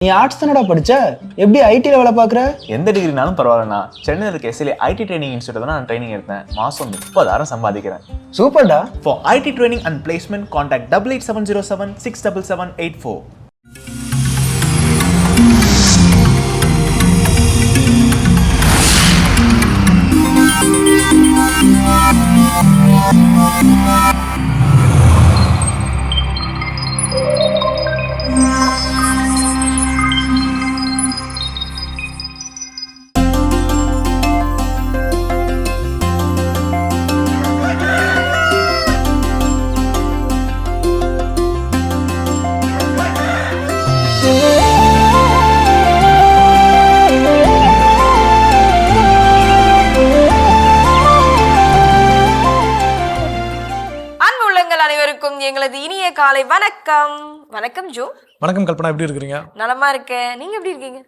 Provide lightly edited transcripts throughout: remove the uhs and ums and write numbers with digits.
நீ ஆர்ட்ஸ் தானடா படிச்ச, எப்படி ஐடில வேலை பார்க்குற? எந்த டிகிரினாலும் பரவாயில்லண்ணா. சென்னையில் இருக்க எஸ்எல்ஏ ஐடி ட்ரைனிங் இன்ஸ்டியூட் தான் நான் ட்ரைனிங் எடுத்தேன். மாதம் 30,000 சம்பாதிக்கிறேன். சூப்பர்டா. For IT training and placement, contact 88707 67784. எங்களது இனிய காலை வணக்கம். வணக்கம் ஜோ. வணக்கம் கல்பனா, எப்படி இருக்கிறீங்க? நலமா இருக்கேன், நீங்க எப்படி இருக்கீங்க?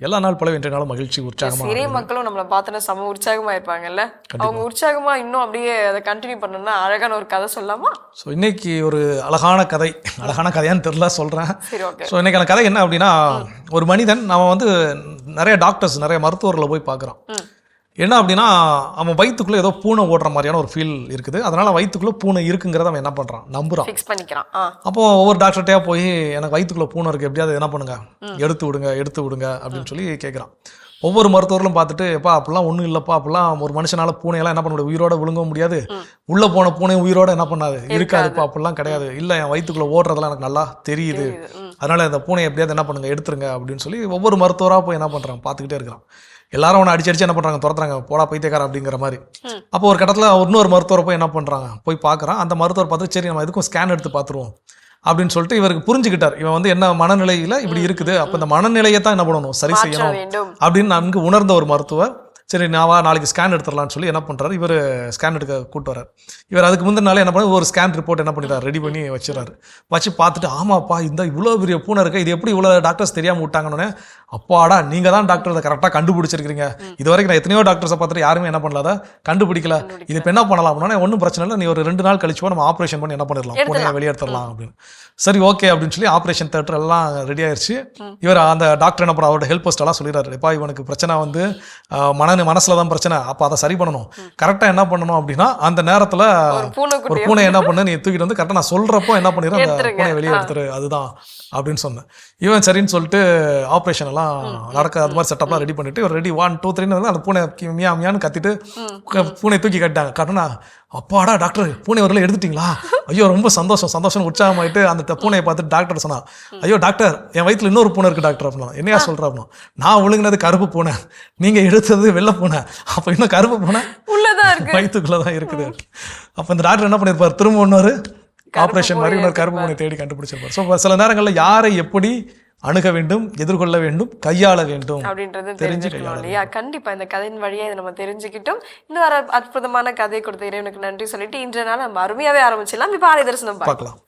எல்லா நாள் போல இன்றைய நாள் மகிழ்ச்சி உற்சாகமா. சிறிய மக்களும் நம்மளை பார்த்தோன்னா செம உற்சாகமா இருப்பாங்கல்ல. அவங்க உற்சாகமா இன்னும் அப்படியே அதை கண்டினியூ பண்ணணும்னா அழகான ஒரு கதை சொல்லலாமா? ஸோ இன்னைக்கு ஒரு அழகான கதையான்னு தெரியல சொல்கிறேன். சரி, ஓகே. ஸோ இன்னைக்கான கதை என்ன அப்படின்னா, ஒரு மனிதன் நம்ம வந்து நிறைய டாக்டர்ஸ் நிறைய மருத்துவர்களை போய் பார்க்குறான். என்ன அப்படின்னா, அவன் வயிற்றுக்குள்ளே ஏதோ பூனை ஓடுற மாதிரியான ஒரு ஃபீல் இருக்குது. அதனால் வயிற்றுக்குள்ளே பூனை இருக்குங்கிறத அவன் என்ன பண்ணுறான், நம்புறான், ஃபிக்ஸ் பண்ணிக்கிறான். அப்போது ஒவ்வொரு டாக்டர்கிட்டயா போய் எனக்கு வயிற்றுக்குள்ளே பூனை இருக்குது, எப்படியாவது என்ன பண்ணுங்க, எடுத்து விடுங்க அப்படின்னு சொல்லி கேட்குறான். ஒவ்வொரு மருத்துவர்களும் பார்த்துட்டு, எப்பா அப்படிலாம் ஒன்றும் இல்லைப்பா, அப்படிலாம் ஒரு மனுஷனால பூனையெல்லாம் என்ன பண்ண முடியாது, உயிரோட விழுங்க முடியாது, உள்ளே போன பூனை உயிரோட என்ன பண்ணாது, இருக்காதுப்பா, அப்படிலாம் கிடையாது, இல்லை என் வயிற்றுக்குள்ளே ஓடுறதெல்லாம் எனக்கு நல்லா தெரியுது, அதனால் இந்த பூனை எப்படியாவது என்ன பண்ணுங்க, எடுத்துருங்க அப்படின்னு சொல்லி ஒவ்வொரு மருத்துவராக போய் என்ன பண்ணுறான், பார்த்துக்கிட்டே இருக்கிறான். எல்லாரும் அவனை அடிச்சு என்ன பண்ணுறாங்க, துரத்துறாங்க, போடா பைத்தியக்காரன் அப்படிங்கிற மாதிரி. அப்போ ஒரு கட்டத்தில் இன்னொரு மருத்துவரை போய் என்ன பண்ணுறாங்க, போய் பார்க்குறான். அந்த மருத்துவர் பார்த்து, சரி நம்ம எதுக்கும் ஸ்கேன் எடுத்து பார்த்துருவோம் அப்படின்னு சொல்லிட்டு இவருக்கு புரிஞ்சுக்கிட்டார், இவன் வந்து என்ன மனநிலையில் இப்படி இருக்குது, அப்போ இந்த மனநிலையை தான் என்ன பண்ணணும், சரி செய்யணும் அப்படின்னு நன்கு உணர்ந்த ஒரு மருத்துவர். சரி நாளைக்கு ஸ்கேன் எடுத்துடலான்னு சொல்லி என்ன பண்ணுறாரு, இவர் ஸ்கேன் எடுக்க கூப்பிட்டு வர்றார். இவர் அதுக்கு முந்தின நாளே என்ன பண்ண ஒரு ஸ்கேன் ரிப்போர்ட் என்ன பண்ணிடுறாரு, ரெடி பண்ணி வச்சுறாரு. வச்சு பார்த்துட்டு, ஆமாப்பா இந்த இவ்வளோ பெரிய பூனை இருக்குது, இது எப்படி இவ்வளோ டாக்டர்ஸ் தெரியாமல் விட்டாங்கன்னு, அப்பாடா நீங்கள் தான் டாக்டர் அதை கரெக்டாக கண்டுபிடிச்சிருக்கீங்க, இது வரைக்கும் நான் எத்தனையோ டாக்டர்ஸை பார்த்துட்டு யாருமே என்ன பண்ணல, கண்டுபிடிக்கல, இது இப்போ என்ன பண்ணலாம் அப்படின்னா, ஒன்றும் பிரச்சனை இல்லை, நீ ஒரு 2 நாள் கழிச்சு நம்ம ஆப்ரேஷன் பண்ணி என்ன பண்ணிடலாம், பூனையை வெளியெடுத்துடலாம் அப்படின்னு. சரி ஓகே அப்படின்னு சொல்லி ஆப்ரேஷன் தேட்டர் எல்லாம் ரெடி ஆயிடுச்சு. இவர் அந்த டாக்டர் என்ன பண்ண, அவரோட ஹெல்ப் போஸ்ட் சொல்லிடுறாரு, எப்பா இவனுக்கு பிரச்சனை வந்து மனசுல தான் பிரச்சனை, அப்போ அதை சரி பண்ணணும், கரெக்டாக என்ன பண்ணணும் அப்படின்னா, அந்த நேரத்தில் ஒரு பூனை என்ன பண்ணு, நீ தூக்கிட்டு வந்து கரெக்டாக நான் சொல்கிறப்போ என்ன பண்ணிடுறேன், அந்த பூனையை வெளியே எடுத்துரு, அதுதான் அப்படின்னு சொன்னேன். இவன் சரின்னு சொல்லிட்டு ஆப்ரேஷன் எல்லாம் நடக்க அது மாதிரி செட்டப்லாம் ரெடி பண்ணிட்டு ஒரு ரெடி 1 2 3 அந்த பூனை மியான்னு கத்திட்டு பூனை தூக்கி கட்டினா, அப்பாடா டாக்டர் பூனை வரல எடுத்துட்டீங்களா, ஐயோ ரொம்ப சந்தோஷம் உற்சாகமாயிட்டு அந்த பூனையை பார்த்துட்டு டாக்டர் சொன்னா, ஐயோ டாக்டர் என் வயிற்றுல இன்னொரு பூனை இருக்கு டாக்டர் அப்படின்னா. என்னையா சொல்ற அப்படின்னா, நான் விழுங்கினது கருப்பு பூனை, நீங்க எடுத்தது வெள்ளை பூனை, அப்ப இன்னும் கருப்பு பூனை வயிற்றுக்குள்ளதான் இருக்குது. அப்ப இந்த டாக்டர் என்ன பண்ணிருப்பாரு, திரும்ப இன்னொரு ஆப்ரேஷன் மாதிரி இன்னொரு கருப்பு பூனை தேடி கண்டுபிடிச்சிருப்பாரு. ஸோ சில நேரங்களில் யாரை எப்படி அணுக வேண்டும், எதிர்கொள்ள வேண்டும், கையாள வேண்டும் அப்படின்றது தெரிஞ்சுக்கணும் இல்லையா? கண்டிப்பா இந்த கதையின் வழியா இதை நம்ம தெரிஞ்சுக்கிட்டோம். இந்த வர அற்புதமான கதை கொடுத்த இறைவனுக்கு நன்றி சொல்லிட்டு இன்றைய நாள் நம்ம அருமையாவே ஆரம்பிச்சிடலாம். இப்ப ஆலய தரிசனம் பார்க்கலாம்.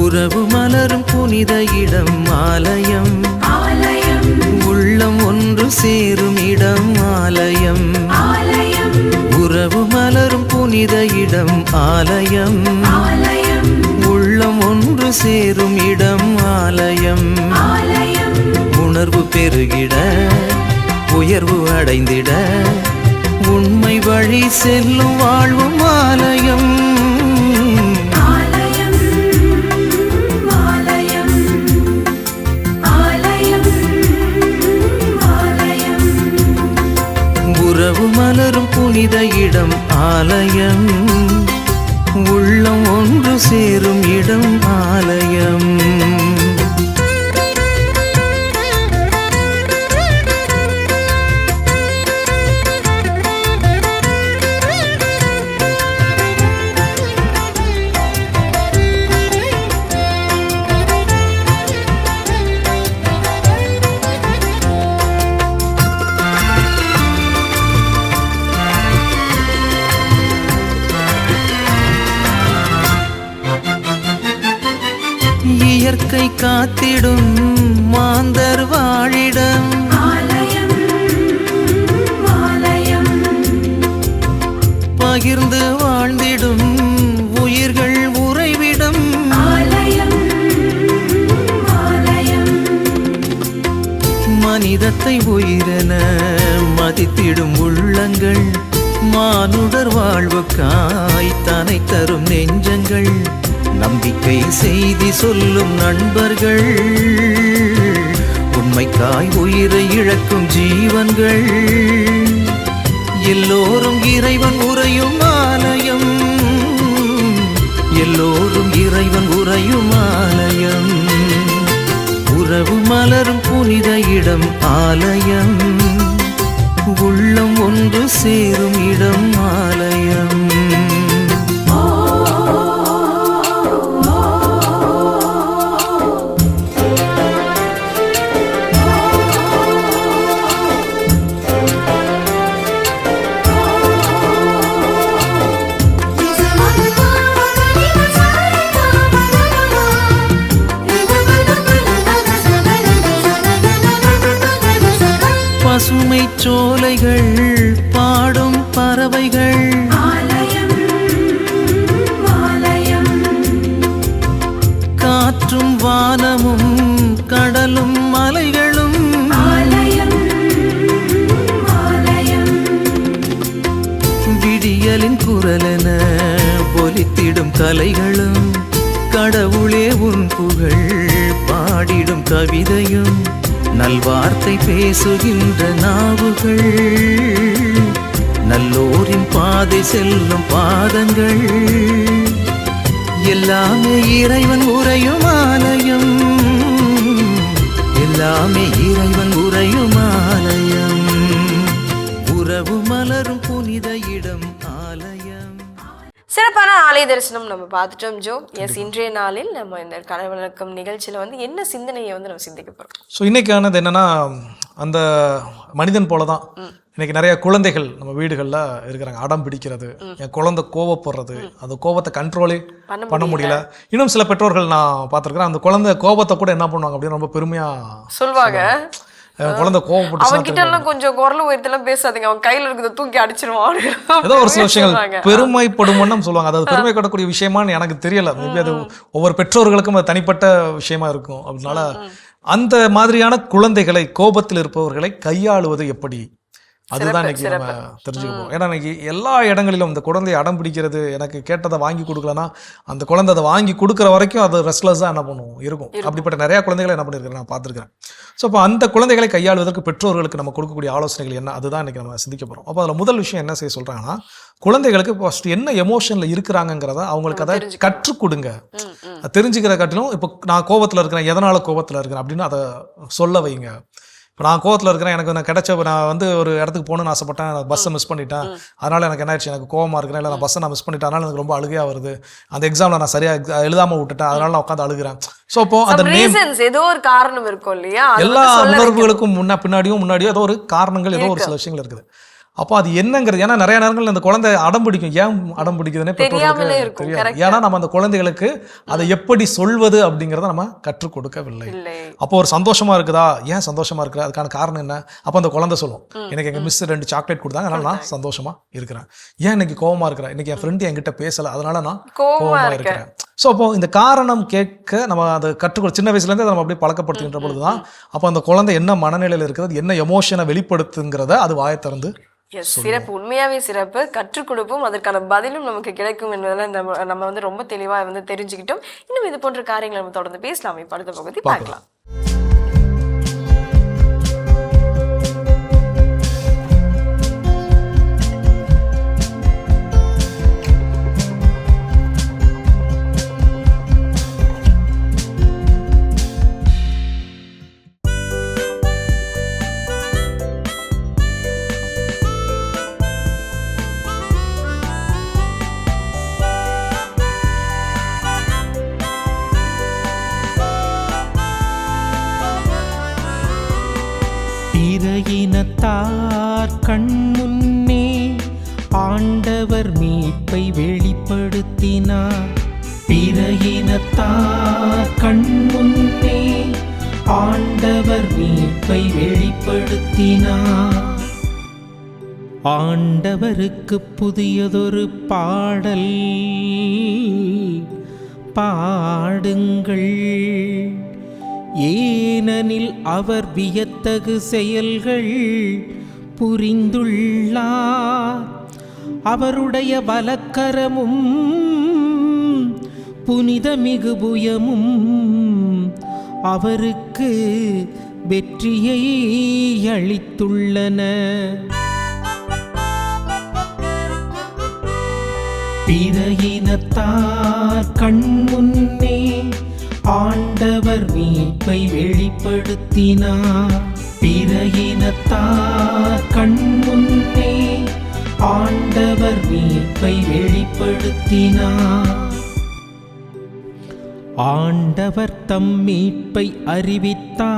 உறவு மலரும் புனித இடம் ஆலயம், உள்ளம் ஒன்று சேரும் இடம் ஆலயம், உறவு மலரும் புனித இடம் ஆலயம், உள்ளம் ஒன்று சேரும் இடம் ஆலயம், உணர்வு பெருகிட உயர்வு அடைந்திட உண்மை வழி செல்லும் வாழ்வும் ஆலயம், உறவு மலரும் புனித இடம் ஆலயம், உள்ளம் ஒன்று சேரும் இடம் ஆலயம். இயற்கை காத்திடும் மனிதத்தை உயிரென மதித்திடும் உள்ளங்கள், மானுடர் வாழ்வுக்காய் தனை தரும் நெஞ்சங்கள், நம்பிக்கை செய்தி சொல்லும் நண்பர்கள், உண்மைக்காய் உயிரை இழக்கும் ஜீவன்கள், எல்லோரும் இறைவன் உறையும் ஆலயம், எல்லோரும் இறைவன் உறையும் ஆலயம், உறவு மலரும் புனித இடம் ஆலயம், உள்ளம் ஒன்று சேரும் இடம் ஆலயம். பசுமை சோலைகள் பாடும் பறவைகள், காற்றும் வானமும் கடலும் மலைகளும், விடியலின் குரலென ஒலித்திடும் கலைகளும், கடவுளே உன் புகழ் பாடிடும் கவிதையும், நல்வார்த்தை பேசுகின்ற நாவுகள், நல்லோரின் பாதை செல்லும் பாதங்கள், எல்லாமே இறைவன் உறையும் ஆலயம், எல்லாமே இறைவன் உறையும் ஆலயம், உறவு மலரும் புனித இடம் ஆலயம். சிறப்பான ஆலய தரிசனம் நம்ம பார்த்துட்டோம் ஜோ. எஸ், இன்றைய நாளில் நம்ம இந்த கடவுளக்கம் நிகழ்ச்சியில வந்து என்ன சிந்தனையை வந்து நம்ம சிந்திக்க போறோம்? ஸோ இன்னைக்கானது என்னன்னா, அந்த மனிதன் போல தான் இன்னைக்கு நிறைய குழந்தைகள் நம்ம வீடுகளில் இருக்கிறாங்க. அடம் பிடிக்கிறது, என் குழந்தை கோவப்படுறது, அந்த கோபத்தை கண்ட்ரோலே பண்ண முடியல. இன்னும் சில பெற்றோர்கள் நான் பார்த்துருக்கிறேன், அந்த குழந்தை கோபத்தை கூட என்ன பண்ணுவாங்க அப்படின்னு ரொம்ப பெருமையா சொல்வாங்க. குழந்தை கோவப்பட்டு அவன் கிட்ட எல்லாம் கொஞ்சம் குரல் உயர்த்தெல்லாம் பேசாதீங்க, அவன் கையில இருக்கிறத தூக்கி அடிச்சிருவான், ஏதோ ஒரு சில விஷயங்கள் பெருமைப்படும் சொல்லுவாங்க. அதாவது பெருமைப்படக்கூடிய விஷயமான்னு எனக்கு தெரியல. மேபி அது ஒவ்வொரு பெற்றோர்களுக்கும் அது தனிப்பட்ட விஷயமா இருக்கும். அதனால அந்த மாதிரியான குழந்தைகளை, கோபத்தில் இருப்பவர்களை கையாளுவது எப்படி, அதுதான் இன்னைக்கு நம்ம தெரிஞ்சுக்க போறோம். ஏன்னா இன்னைக்கு எல்லா இடங்களிலும் இந்த குழந்தையை அடம் பிடிக்கிறது, எனக்கு கேட்டதை வாங்கி கொடுக்கலன்னா அந்த குழந்தை அதை வாங்கி கொடுக்குற வரைக்கும் அது ரெஸ்ட்லெஸ்ஸாக என்ன பண்ணுவோம் இருக்கும். அப்படிப்பட்ட நிறைய குழந்தைகளை என்ன பண்ணியிருக்கிறேன், நான் பார்த்துருக்கிறேன். ஸோ அப்போ அந்த குழந்தைகளை கையாளுவதற்கு பெற்றோர்களுக்கு நம்ம கொடுக்கக்கூடிய ஆலோசனைகள் என்ன, அதுதான் இன்னைக்கு நம்ம சிந்திக்க போகிறோம். அப்போ அதில் முதல் விஷயம் என்ன செய்ய சொல்கிறாங்கன்னா, குழந்தைகளுக்கு ஃபர்ஸ்ட் என்ன எமோஷனில் இருக்கிறாங்கிறத அவங்களுக்கு அதை கற்றுக் கொடுங்க. தெரிஞ்சுக்கிற காட்டிலும் இப்போ நான் கோபத்தில் இருக்கிறேன், எதனால் கோபத்தில் இருக்கிறேன் அப்படின்னு அதை சொல்ல வைங்க. இப்போ நான் கோவத்தில் இருக்கிறேன், எனக்கு நான் கிடைச்ச, நான் வந்து ஒரு இடத்துக்கு போகணுன்னு ஆசைப்பட்டேன், நான் பஸ்ஸை மிஸ் பண்ணிட்டேன், அதனால் எனக்கு என்ன ஆயிடுச்சு, எனக்கு கோவமாக இருக்கிறேன், இல்லை நான் பஸ்ஸை நான் மிஸ் பண்ணிட்டேன், அதனால் எனக்கு ரொம்ப அழுகையாக வருது, அந்த எக்ஸாமில் நான் சரியாக எழுதாமல் விட்டுட்டேன், அதனால் நான் உட்காந்து அழுகிறேன். ஸோ அப்போ அந்த ஏதோ ஒரு காரணம் இருக்கும் இல்லையா, எல்லா உணர்வுகளுக்கும் பின்னாடியும் ஏதோ ஒரு காரணங்கள், ஏதோ ஒரு சில விஷயங்கள் இருக்குது. அப்போ அது என்னங்கிறது, ஏன்னா நிறைய நேரங்கள் அந்த குழந்தை அடம் பிடிக்கும். ஏன் அடம் பிடிக்குதுன்னே பெற்றோர்களுக்கு தெரியாது. ஏன்னா நம்ம அந்த குழந்தைகளுக்கு அதை எப்படி சொல்வது அப்படிங்கிறத நம்ம கற்றுக் கொடுக்கவில்லை. அப்போ ஒரு சந்தோஷமா இருக்குதா, ஏன் சந்தோஷமா இருக்கிற, அதுக்கான காரணம் என்ன? அப்போ அந்த குழந்தை சொல்லும், எனக்கு எங்க மிஸ் 2 சாக்லேட் கொடுத்தாங்க, அதனால நான் சந்தோஷமா இருக்கிறேன். ஏன் இன்னைக்கு கோவமா இருக்கிறேன், இன்னைக்கு என் ஃப்ரெண்டு என்கிட்ட பேசல, அதனால நான் கோவமா இருக்கிறேன். ஸோ அப்போ இந்த காரணம் கேட்க நம்ம அதை கற்றுக்கொள்ள, சின்ன வயசுலேருந்து அதை நம்ம அப்படியே பழக்கப்படுத்துகின்ற பொழுதுதான் அப்போ அந்த குழந்தை என்ன மனநிலையில் இருக்கிறது, என்ன எமோஷனை வெளிப்படுத்துங்கிறத அது வாயை திறந்து. சிறப்பு, உண்மையாவே சிறப்பு. கற்றுக் கொடுப்போம், அதற்கான பதிலும் நமக்கு கிடைக்கும் என்பதெல்லாம் நம்ம வந்து ரொம்ப தெளிவாக வந்து தெரிஞ்சுக்கிட்டோம். இன்னும் இது போன்ற காரியங்களை நம்ம தொடர்ந்து பேசலாம். இப்போ அடுத்த பகுதி பார்க்கலாம். இறையினத்தார் கண்முன்னே ஆண்டவர் மீட்பை வெளிப்படுத்தினார். இறையினத்தார் கண்முன்னே ஆண்டவர் மீட்பை வெளிப்படுத்தினார். ஆண்டவருக்கு புதியதொரு பாடல் பாடுங்கள், ஏனெனில் அவர் வியத்தகு செயல்கள் புரிந்துள்ளார். அவருடைய வலக்கரமும் புனித மிகு புயமும் அவருக்கு வெற்றியை அளித்துள்ளன. பிற இனத்தார் கண்முன்னே ஆண்டவர் மீட்பை வெளிப்படுத்தினார். பிற இனத்தார் கண்முன்னே ஆண்டவர் மீட்பை வெளிப்படுத்தினார். ஆண்டவர் தம் மீட்பை அறிவித்தார்.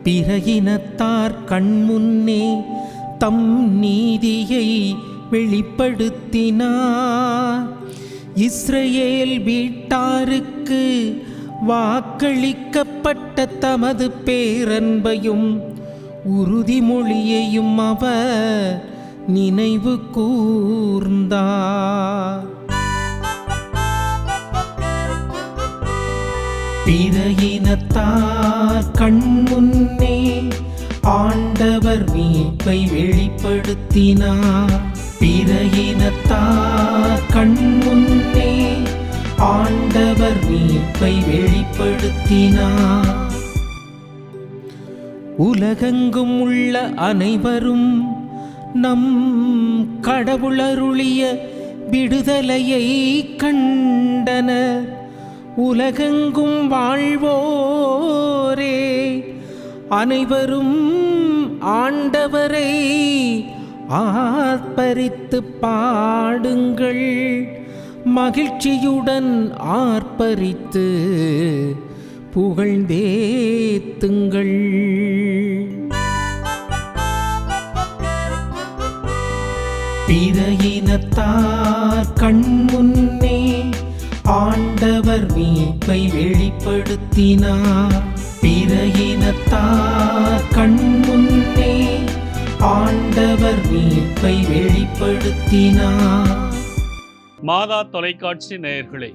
பிற இனத்தார் கண்முன்னே தம் நீதியை வெளிப்படுத்தினார். இஸ்ரவேல் வீட்டாருக்கு வாக்களிக்கப்பட்ட தமது பேரன்பையும் உறுதிமொழியையும் அவர் நினைவு கூர்ந்தார். பிற இனத்தார் கண்முன்னே ஆண்டவர் மீட்பை வெளிப்படுத்தினார். பிற இனத்தார் கண்முன்னே ஆண்டவர் மீட்பை வெளிப்படுத்தினார். உலகெங்கும் உள்ள அனைவரும் நம் கடவுளருளிய விடுதலையை கண்டனர். உலகெங்கும் வாழ்வோரே அனைவரும் ஆண்டவரை ஆர்ப்பரித்து பாடுங்கள். மகிழ்ச்சியுடன் ஆர்ப்பரித்து புகழ்ந்தேத்துங்கள். பிற இனத்தார் கண்முன்னே ஆண்டவர் மீட்பை வெளிப்படுத்தினார். பிற இனத்தார் கண்முன்னே ஆண்டவர் மீட்பை வெளிப்படுத்தினார். மாதா தொலைக்காட்சி நேயர்களே,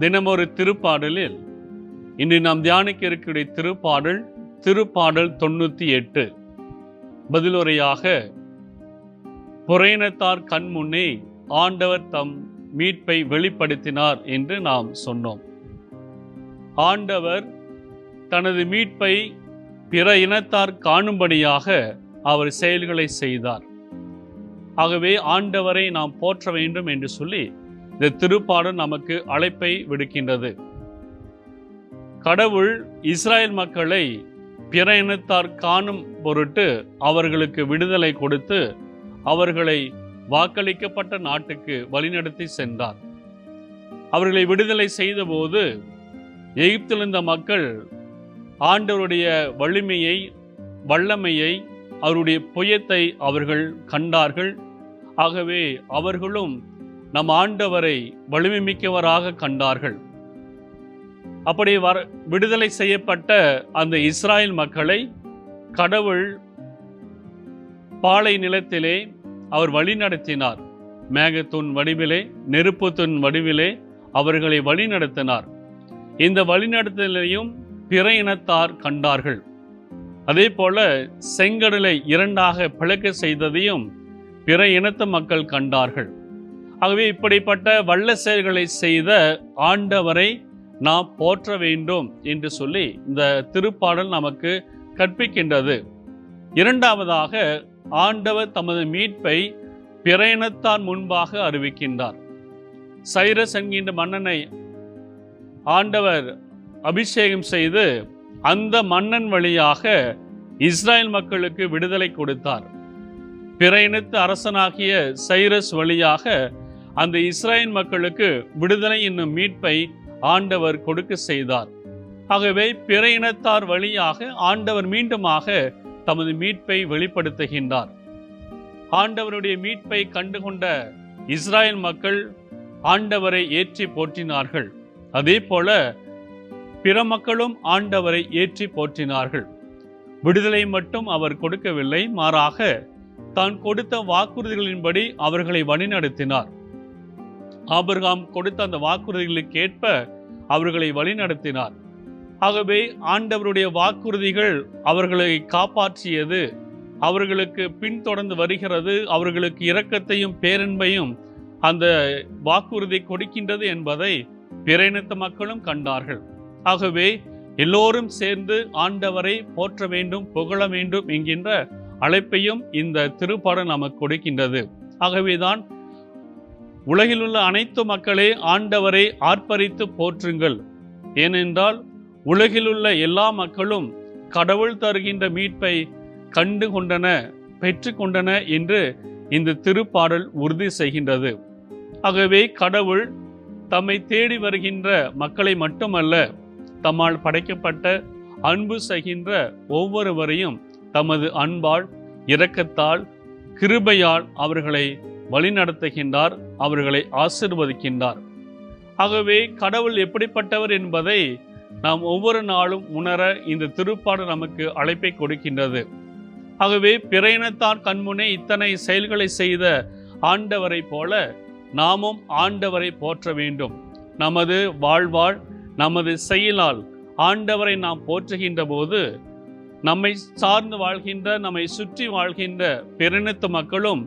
தினமொரு திருப்பாடலில் இன்று நாம் தியானிக்க இருக்கிற திருப்பாடல் 98. பதிலுரையாக, புறையினத்தார் கண்முன்னே ஆண்டவர் தம் மீட்பை வெளிப்படுத்தினார் என்று நாம் சொன்னோம். ஆண்டவர் தனது மீட்பை பிற இனத்தார் காணும்படியாக அவர் செயல்களை செய்தார். ஆகவே ஆண்டவரை நாம் போற்ற வேண்டும் என்று சொல்லி இந்த திருப்பாடல் நமக்கு அழைப்பை விடுக்கின்றது. கடவுள் இஸ்ராயல் மக்களை பிற இனத்தார் காணும் பொருட்டு அவர்களுக்கு விடுதலை கொடுத்து அவர்களை வாக்களிக்கப்பட்ட நாட்டுக்கு வழிநடத்தி சென்றார். அவர்களை விடுதலை செய்தபோது எகிப்தில் இருந்த மக்கள் ஆண்டவருடைய வலிமையை, வல்லமையை, அவருடைய புயத்தை அவர்கள் கண்டார்கள். ஆகவே அவர்களும் நம் ஆண்டவரை வலிமை மிக்கவராக கண்டார்கள். அப்படி விடுதலை செய்யப்பட்ட அந்த இஸ்ராயல் மக்களை கடவுள் பாலை நிலத்திலே அவர் வழிநடத்தினார். மேகத்தின் வடிவிலே, நெருப்புத்தின் வடிவிலே அவர்களை வழிநடத்தினார். இந்த வழிநடத்தலையும் பிற இனத்தார் கண்டார்கள். அதே போல செங்கடலை இரண்டாக பிளக்க செய்ததையும் பிற இனத்த மக்கள் கண்டார்கள். ஆகவே இப்படிப்பட்ட வல்ல செயல்களை செய்த ஆண்டவரை நாம் போற்ற வேண்டும் என்று சொல்லி இந்த திருப்பாடல் நமக்கு கற்பிக்கின்றது. இரண்டாவதாக, ஆண்டவர் தமது மீட்பை பிற இனத்தார் முன்பாக அறிவிக்கின்றார். சைரஸ் என்கின்ற மன்னனை ஆண்டவர் அபிஷேகம் செய்து அந்த மன்னன் வழியாக இஸ்ராயல் மக்களுக்கு விடுதலை கொடுத்தார். பிற இனத்து அரசனாகிய சைரஸ் வழியாக அந்த இஸ்ராயல் மக்களுக்கு விடுதலை என்னும் மீட்பை ஆண்டவர் கொடுக்க செய்தார். ஆகவே பிற இனத்தார் வழியாக ஆண்டவர் மீண்டுமாக தமது மீட்பை வெளிப்படுத்துகின்றார். ஆண்டவருடைய மீட்பை கண்டுகொண்ட இஸ்ராயல் மக்கள் ஆண்டவரை ஏற்றி போற்றினார்கள். அதே போல பிற மக்களும் ஆண்டவரை ஏற்றி போற்றினார்கள். விடுதலை மட்டும் அவர் கொடுக்கவில்லை, மாறாக தான் கொடுத்த வாக்குறுதிகளின்படி அவர்களை வழிநடத்தினார். ஆபிரகாம் கொடுத்த அந்த வாக்குறுதிகளுக்கு ஏற்ப அவர்களை வழிநடத்தினார். ஆகவே ஆண்டவருடைய வாக்குறுதிகள் அவர்களை காப்பாற்றியது, அவர்களுக்கு பின்தொடர்ந்து வருகிறது, அவர்களுக்கு இரக்கத்தையும் பேரன்பையும் அந்த வாக்குறுதி கொடுக்கின்றது என்பதை பிற இனத்து மக்களும் கண்டார்கள். ஆகவே எல்லோரும் சேர்ந்து ஆண்டவரை போற்ற வேண்டும், புகழ வேண்டும் என்கின்ற அழைப்பையும் இந்த திருப்பாடல் நமக்கு கொடுக்கின்றது. ஆகவேதான் உலகில் உள்ள அனைத்து மக்களே ஆண்டவரை ஆர்ப்பரித்து போற்றுங்கள், ஏனென்றால் உலகில் உள்ள எல்லா மக்களும் கடவுள் தருகின்ற மீட்பை கண்டு கொண்டன, பெற்று கொண்டன என்று இந்த திருப்பாடல் உறுதி செய்கின்றது. ஆகவே கடவுள் தம்மை தேடி வருகின்ற மக்களை மட்டுமல்ல, தம்மால் படைக்கப்பட்ட அன்பு செய்கின்ற ஒவ்வொருவரையும் தமது அன்பால், இரக்கத்தால், கிருபையால் அவர்களை வழிநடத்துகின்றார், அவர்களை ஆசீர்வதிக்கின்றார். ஆகவே கடவுள் எப்படிப்பட்டவர் என்பதை நாம் ஒவ்வொரு நாளும் உணர இந்த திருப்பாடல் நமக்கு அழைப்பை கொடுக்கின்றது. ஆகவே பிற இனத்தார் கண்முனே இத்தனை செயல்களை செய்த ஆண்டவரை போல நாமும் ஆண்டவரை போற்ற வேண்டும். நமது வாழ்வால், நமது செயலால் ஆண்டவரை நாம் போற்றுகின்ற போது நம்மை சார்ந்து வாழ்கின்ற, நம்மை சுற்றி வாழ்கின்ற பிறனித்து மக்களும்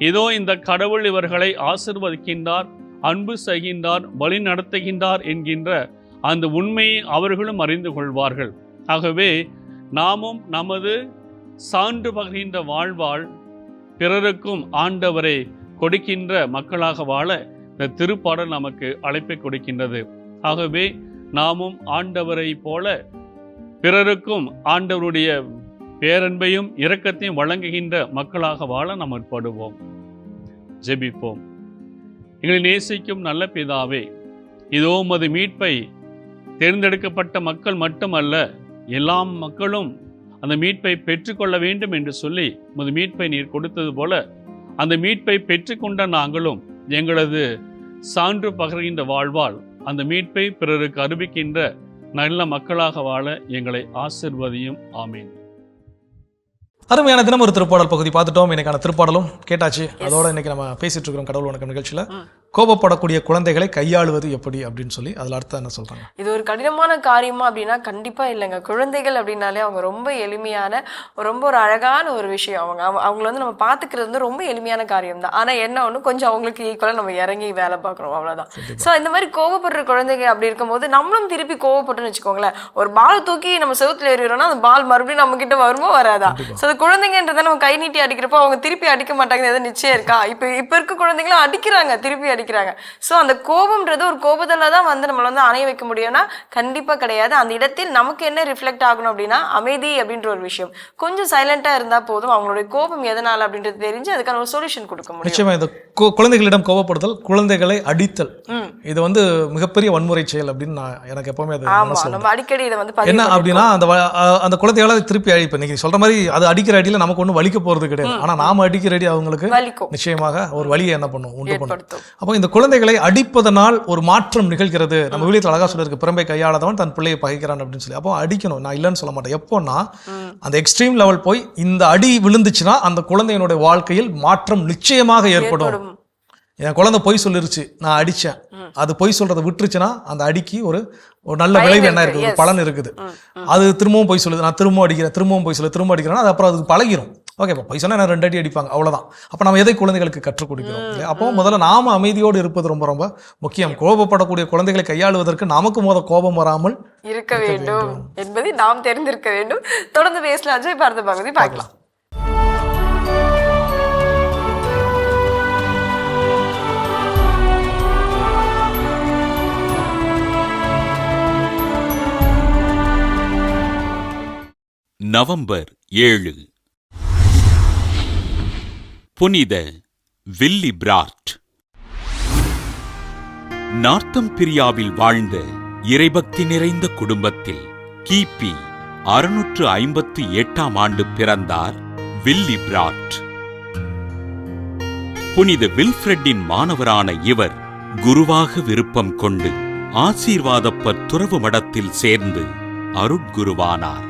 இதோ இந்த கடவுள் இவர்களை ஆசீர்வதிக்கின்றார், அன்பு செய்கின்றார், வழி நடத்துகின்றார் என்கின்ற அந்த உண்மையை அவர்களும் அறிந்து கொள்வார்கள். ஆகவே நாமும் நமது சான்று பகிர்கின்ற வாழ்வால் பிறருக்கும் ஆண்டவரை கொடுக்கின்ற மக்களாக வாழ இந்த திருப்பாடல் நமக்கு அழைப்பை கொடுக்கின்றது. ஆகவே நாமும் ஆண்டவரை போல பிறருக்கும் ஆண்டவருடைய பேரன்பையும் இரக்கத்தையும் வழங்குகின்ற மக்களாக வாழ நாம் முற்படுவோம். ஜெபிப்போம். எங்களை நேசிக்கும் நல்ல பிதாவே, இதோ உமது மீட்பை தேர்ந்தெடுக்கப்பட்ட மக்கள் மட்டுமல்ல, எல்லா மக்களும் அந்த மீட்பை பெற்றுக்கொள்ள வேண்டும் என்று சொல்லி உமது மீட்பை நீர் கொடுத்தது போல அந்த மீட்பை பெற்றுக்கொண்ட நாங்களும் எங்களது சான்று பகிர்கின்ற வாழ்வால் அந்த மீட்பை பிறருக்கு அறிவிக்கின்ற நல்ல மக்களாக வாழ எங்களை ஆசிர்வதியும். ஆமீன். அருமையான தினம் ஒரு திருப்பாடல் பகுதி பார்த்துட்டோம். இன்னைக்கான திருப்பாடலும் கேட்டாச்சு. அதோட இன்னைக்கு நம்ம பேசிட்டு இருக்கிறோம் கடவுள் வணக்கம் நிகழ்ச்சியில கோபப்படக்கூடிய குழந்தைகளை கையாளுவது எப்படி அப்படின்னு சொல்லி அதில் அர்த்தம் என்ன சொல்றாங்க? இது ஒரு கடினமான காரியமா அப்படின்னா கண்டிப்பா இல்லைங்க. குழந்தைகள் அப்படின்னாலே அவங்க ரொம்ப எளிமையான, ரொம்ப ஒரு அழகான ஒரு விஷயம். அவங்கள வந்து நம்ம பார்த்துக்கிறது வந்து ரொம்ப எளிமையான காரியம் தான். ஆனா என்ன ஒன்று, கொஞ்சம் அவங்களுக்கு ஈக்குவலாக நம்ம இறங்கி வேலை பார்க்கணும், அவ்வளோதான். ஸோ இந்த மாதிரி கோவப்படுற குழந்தைங்க அப்படி இருக்கும்போது நம்மளும் திருப்பி கோவப்பட்டுன்னு வச்சுக்கோங்களேன், ஒரு பால் தூக்கி நம்ம செவுத்துல ஏறிடுறோம்னா அந்த பால் மறுபடியும் நம்ம கிட்ட வருமோ வராதா? ஸோ அது குழந்தைங்கன்றதை நம்ம கை நீட்டி அடிக்கிறப்போ அவங்க திருப்பி அடிக்க மாட்டாங்க, எதாவது நிச்சயம் இருக்கா? இப்போ இருக்க குழந்தைங்களும் அடிக்கிறாங்க, திருப்பி அடிக்கிறாங்க. ஸோ அந்த கோபம்ன்றது ஒரு கோபத்தில் தான் வந்து நம்மளை வந்து அணைய வைக்க முடியும்னா கண்டிப்பாக கிடையாது. அந்த இடத்தில் நமக்கு என்ன ரிஃப்ளெக்ட் ஆகணும் அப்படின்னா அமைதி அப்படின்ற ஒரு விஷயம். கொஞ்சம் சைலண்டாக இருந்தால் போதும். அவங்களுடைய கோபம் எதனால் அப்படின்றது தெரிஞ்சு அதுக்கான ஒரு சொல்யூஷன் கொடுக்க முடியும். நிச்சயமா இந்த குழந்தைகளிடம் கோபப்படுதல், குழந்தைகளை அடித்தல், இது வந்து மிகப்பெரிய வன்முறை செயல் அப்படின்னு நான் எனக்கு எப்பவுமே அது நம்ம அடிக்கடி இதை வந்து என்ன அப்படின்னா அந்த குழந்தைகளை திருப்பி அழிப்பு. நீங்க சொல்ற மாதிரி அது அடிக்கிற அடியில் நமக்கு ஒன்றும் வலிக்க போறது கிடையாது. ஆனா நாம அடிக்கிற அடி அவங்களுக்கு நிச்சயமாக ஒரு வலியை என்ன பண்ணும், உண்டு பண்ணும். அப்போ இந்த குழந்தைகளை அடிப்பதனால் ஒரு மாற்றம் நிகழ்கிறது. நம்ம வீட்டில் அழகா சொல்லிருக்கு, பிறம்பை கையாளதவன் தன் பிள்ளையை பகைக்கிறான் அப்படின்னு சொல்லி. அப்போ அடிக்கணும், நான் இல்லைன்னு சொல்ல மாட்டேன். எப்போன்னா அந்த எக்ஸ்ட்ரீம் லெவல் போய் இந்த அடி விழுந்துச்சுன்னா அந்த குழந்தையினுடைய வாழ்க்கையில் மாற்றம் நிச்சயமாக ஏற்படும். என் குழந்தை பொய் சொல்லிருச்சு, நான் அடிச்சேன், அது பொய் சொல்றதை விட்டுருச்சுன்னா அந்த அடிக்கு ஒரு நல்ல விளைவு என்ன இருக்குது, ஒரு பலன் இருக்குது. அது திரும்பவும் பொய் சொல்லுது, நான் திரும்பவும் அடிக்கிறேன், திரும்பவும் பொய் சொல்லு, திரும்ப அடிக்கிறேன், அது அப்புறம் அதுக்கு பழகிரும். ஓகே, இப்போ பொய் சொன்னா நான் 2 அடி அடிப்பாங்க, அவ்வளவுதான். அப்போ நம்ம எதை குழந்தைகளுக்கு கற்றுக் கொடுக்கிறோம்? அப்போ முதல்ல நாம அமைதியோடு இருப்பது ரொம்ப ரொம்ப முக்கியம். கோபப்படக்கூடிய குழந்தைகளை கையாளுவதற்கு நமக்கு முதல் கோபம் வராமல் இருக்க வேண்டும் என்பதை நாம் தெரிந்திருக்க வேண்டும். தொடர்ந்து பேசலாம். அஜய் பார்த்த பகுதி பார்க்கலாம். நவம்பர் 7 புனித வில்லி பிராட். நார்த்தம்பிரியாவில் வாழ்ந்த இறைபக்தி நிறைந்த குடும்பத்தில் கிபி 658ஆம் ஆண்டு பிறந்தார் வில்லி பிராட். புனித வில்ஃப்ரெட்டின் மாணவரான இவர் குருவாக விருப்பம் கொண்டு ஆசீர்வாதப்பர் துறவு மடத்தில் சேர்ந்து அருட்குருவானார்.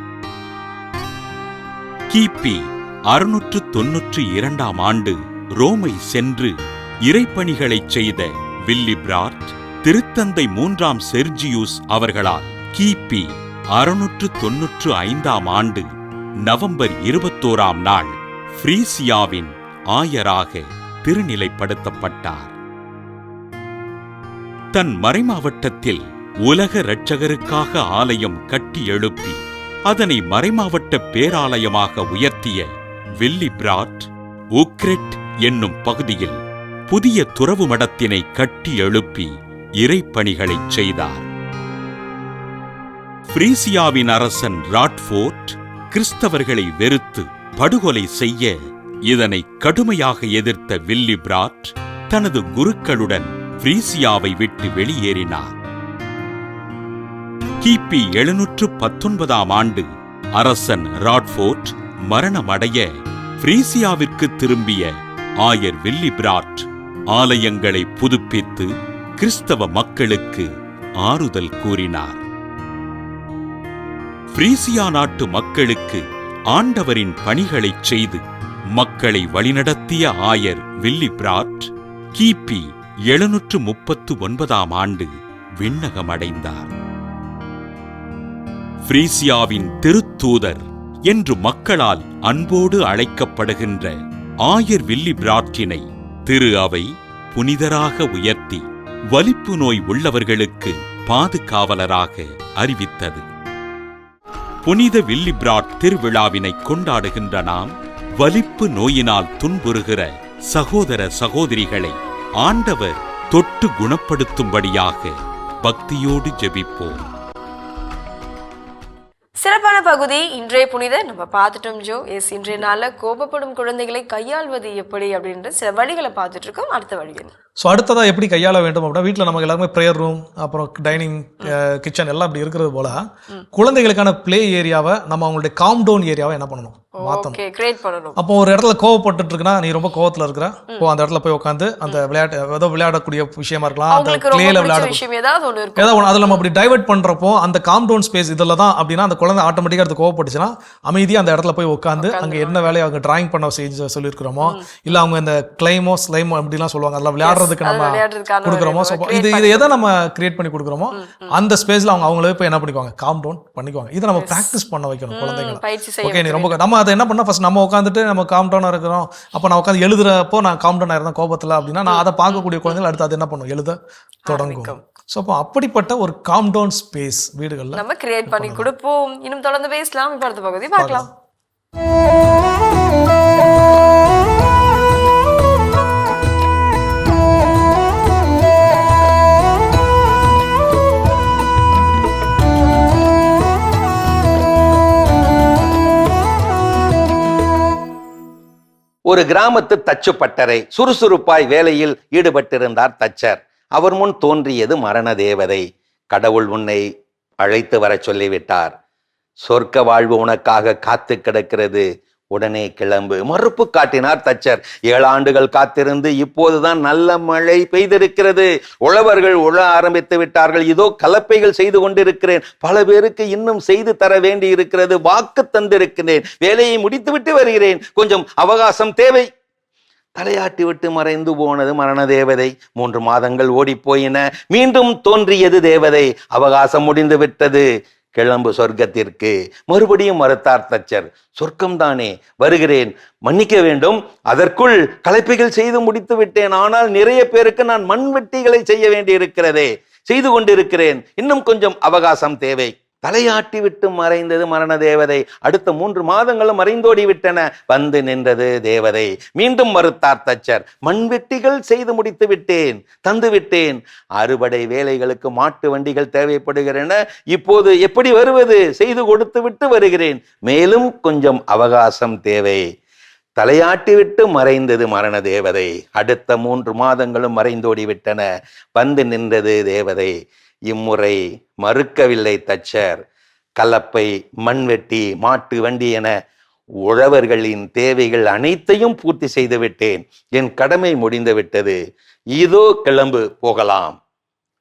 கிபி 692ஆம் ஆண்டு ரோமை சென்று இறைப்பணிகளைச் செய்த வில்லி பிராட் திருத்தந்தை 3ஆம் செர்ஜியூஸ் அவர்களால் கிபி 695ஆம் ஆண்டு நவம்பர் 21ஆம் நாள் ஃப்ரீசியாவின் ஆயராக திருநிலைப்படுத்தப்பட்டார். தன் மறைமாவட்டத்தில் உலக இரட்சகருக்காக ஆலயம் கட்டி எழுப்பி அதனை மறைமாவட்ட பேராலயமாக உயர்த்திய வில்லிபிராட் உக்ரெட் என்னும் பகுதியில் புதிய துறவு மடத்தினை கட்டி எழுப்பி இறைப்பணிகளைச் செய்தார். ஃப்ரீசியாவின் அரசன் ராட்ஃபோர்ட் கிறிஸ்தவர்களை வெறுத்து படுகொலை செய்ய இதனை கடுமையாக எதிர்த்த வில்லிபிராட் தனது குருக்களுடன் ஃப்ரீசியாவை விட்டு வெளியேறினார். கிபி 719ஆம் ஆண்டு அரசன் ராட்ஃபோர்ட் மரணமடைய ஃப்ரீசியாவிற்கு திரும்பிய ஆயர் வில்லிபிராட் ஆலயங்களை புதுப்பித்து கிறிஸ்தவ மக்களுக்கு ஆறுதல் கூறினார். ஃப்ரீசியா நாட்டு மக்களுக்கு ஆண்டவரின் பணிகளைச் செய்து மக்களை வழிநடத்திய ஆயர் வில்லிபிராட் கிபி 739ஆம் ஆண்டு விண்ணகமடைந்தார். ஃப்ரீசியாவின் திருத்தூதர் என்று மக்களால் அன்போடு அழைக்கப்படுகின்ற ஆயர் வில்லிபிராட்டினை திரு அவை புனிதராக உயர்த்தி வலிப்பு நோய் உள்ளவர்களுக்கு பாதுகாவலராக அறிவித்தது. புனித வில்லிபிராட் திருவிழாவினை கொண்டாடுகின்ற நாம் வலிப்பு நோயினால் துன்புறுகிற சகோதர சகோதரிகளை ஆண்டவர் தொட்டு குணப்படுத்தும்படியாக பக்தியோடு ஜெபிப்போம். சிறப்பான பகுதி இன்றைய புனிதர் நம்ம பார்த்துட்டோம் ஜோ. இன்றைய நாள்ல கோபப்படும் குழந்தைகளை கையாள்வது எப்படி அப்படின்ற சில வழிகளை பார்த்துட்டு இருக்கோம். அடுத்த வழி ஸோ அடுத்ததாக எப்படி கையாள வேண்டும் அப்படின்னா, வீட்டில் நமக்கு எல்லாருமே ப்ரேயர் ரூம், அப்புறம் டைனிங், கிச்சன் எல்லாம் அப்படி இருக்கிறது போல குழந்தைகளுக்கான பிளே ஏரியாவை நம்ம அவங்களுடைய காம் டவுன் ஏரியாவை என்ன பண்ணணும், மாற்றணும். அப்போ ஒரு இடத்துல கோவப்பட்டு இருக்குன்னா, நீ ரொம்ப கோவத்தில் இருக்கிற, அந்த இடத்துல போய் உட்காந்து அந்த விளையாட்டு ஏதோ விளையாடக்கூடிய விஷயமா இருக்கலாம், அந்த பிளேல விளையாட ஏதாவது ஒன்று அதில் நம்ம அப்படி டைவர்ட் பண்ணுறப்போ அந்த காம் டவுன் ஸ்பேஸ் இதில் தான் அப்படின்னா அந்த குழந்தை ஆட்டோமேட்டிக்காக அது கோவப்பட்டுச்சுன்னா அமைதியாக அந்த இடத்துல போய் உட்காந்து அங்கே என்ன வேலையை அவங்க டிராயிங் பண்ண செஞ்சு சொல்லியிருக்கிறோமோ, இல்லை அவங்க இந்த கிளைமோ ஸ்லைமோ அப்படிலாம் சொல்லுவாங்க, அதெல்லாம் விளையாடுறதுக்கு நம்ம கொடுக்குறோமோ. இது எதை நம்ம கிரியேட் பண்ணி கொடுக்குறோமோ அந்த ஸ்பேஸ்ல அவங்களே போய் என்ன பண்ணிக்குவாங்க, காம் டவுன் பண்ணிக்குவாங்க. இதை நம்ம ப்ராக்டிஸ் பண்ண வைக்கணும் குழந்தைங்களை. ஓகே, நீ ரொம்ப நம்ம அதை என்ன பண்ணா, ஃபர்ஸ்ட் நம்ம உட்காந்துட்டு நம்ம காம் டவுனா இருக்கிறோம், அப்போ நான் உட்காந்து எழுதுறப்போ நான் காம் டவுன் ஆயிருந்தேன் கோபத்தில் அப்படின்னா, நான் அதை பார்க்கக்கூடிய குழந்தைகள் அடுத்து அது என்ன பண்ணும், எழுத தொடங்கும். ஸோ அப்போ அப்படிப்பட்ட ஒரு காம் டவுன் ஸ்பேஸ் வீடுகளில் நம்ம கிரியேட் பண்ணி கொடுப்போம். இன்னும் தொடர்ந்து பேசலாம். இப்போ அடுத்த பகுதி பார்க்கலாம். ஒரு கிராமத்து தச்சு பட்டறை சுறுசுறுப்பாய் வேலையில் ஈடுபட்டிருந்தார் தச்சர். அவர் முன் தோன்றியது மரண தேவதை. கடவுள் உன்னை அழைத்து வர சொல்லிவிட்டார். சொர்க்க வாழ்வு உனக்காக காத்து கிடக்கிறது, உடனே கிளம்பு. மறுப்பு காட்டினார் தச்சர். 7 ஆண்டுகள் காத்திருந்து இப்போதுதான் நல்ல மழை பெய்திருக்கிறது. உழவர்கள் உழ ஆரம்பித்து விட்டார்கள். இதோ கலப்பைகள் செய்து கொண்டிருக்கிறேன். பல பேருக்கு இன்னும் செய்து தர வேண்டி இருக்கிறது. வாக்கு தந்திருக்கிறேன். வேலையை முடித்துவிட்டு வருகிறேன். கொஞ்சம் அவகாசம் தேவை. தலையாட்டி விட்டு மறைந்து போனது மரண தேவதை. 3 மாதங்கள் ஓடிப்போயின. மீண்டும் தோன்றியது தேவதை. அவகாசம் முடிந்து விட்டது, கிளம்பு சொர்க்கத்திற்கு. மறுபடியும் மறுத்தார் தச்சர். சொர்க்கம்தானே, வருகிறேன், மன்னிக்க வேண்டும். அதற்குள் கலப்பைகள் செய்து முடித்து விட்டேன். ஆனால் நிறைய பேருக்கு நான் மண்வெட்டிகளை செய்ய வேண்டி இருக்கிறதே. செய்து கொண்டிருக்கிறேன். இன்னும் கொஞ்சம் அவகாசம் தேவை. தலையாட்டி விட்டு மறைந்தது மரண தேவதை. அடுத்த 3 மாதங்களும் மறைந்தோடி விட்டன. வந்து நின்றது தேவதை. மீண்டும் மறுத்தார் தச்சர். மண்வெட்டிகள் செய்து முடித்து விட்டேன், தந்து விட்டேன். அறுவடை வேலைகளுக்கு மாட்டு வண்டிகள் தேவைப்படுகிறன. இப்போது எப்படி வருவது? செய்து கொடுத்து விட்டு வருகிறேன். மேலும் கொஞ்சம் அவகாசம் தேவை. தலையாட்டி விட்டு மறைந்தது மரண தேவதை. அடுத்த 3 மாதங்களும் மறைந்தோடி விட்டன. வந்து நின்றது தேவதை. இம்முறை மறுக்கவில்லை தச்சர். கலப்பை, மண்வெட்டி, மாட்டு வண்டி என உழவர்களின் தேவைகள் அனைத்தையும் பூர்த்தி செய்து விட்டேன். என் கடமை முடிந்து விட்டது. இதோ கிளம்பு, போகலாம்.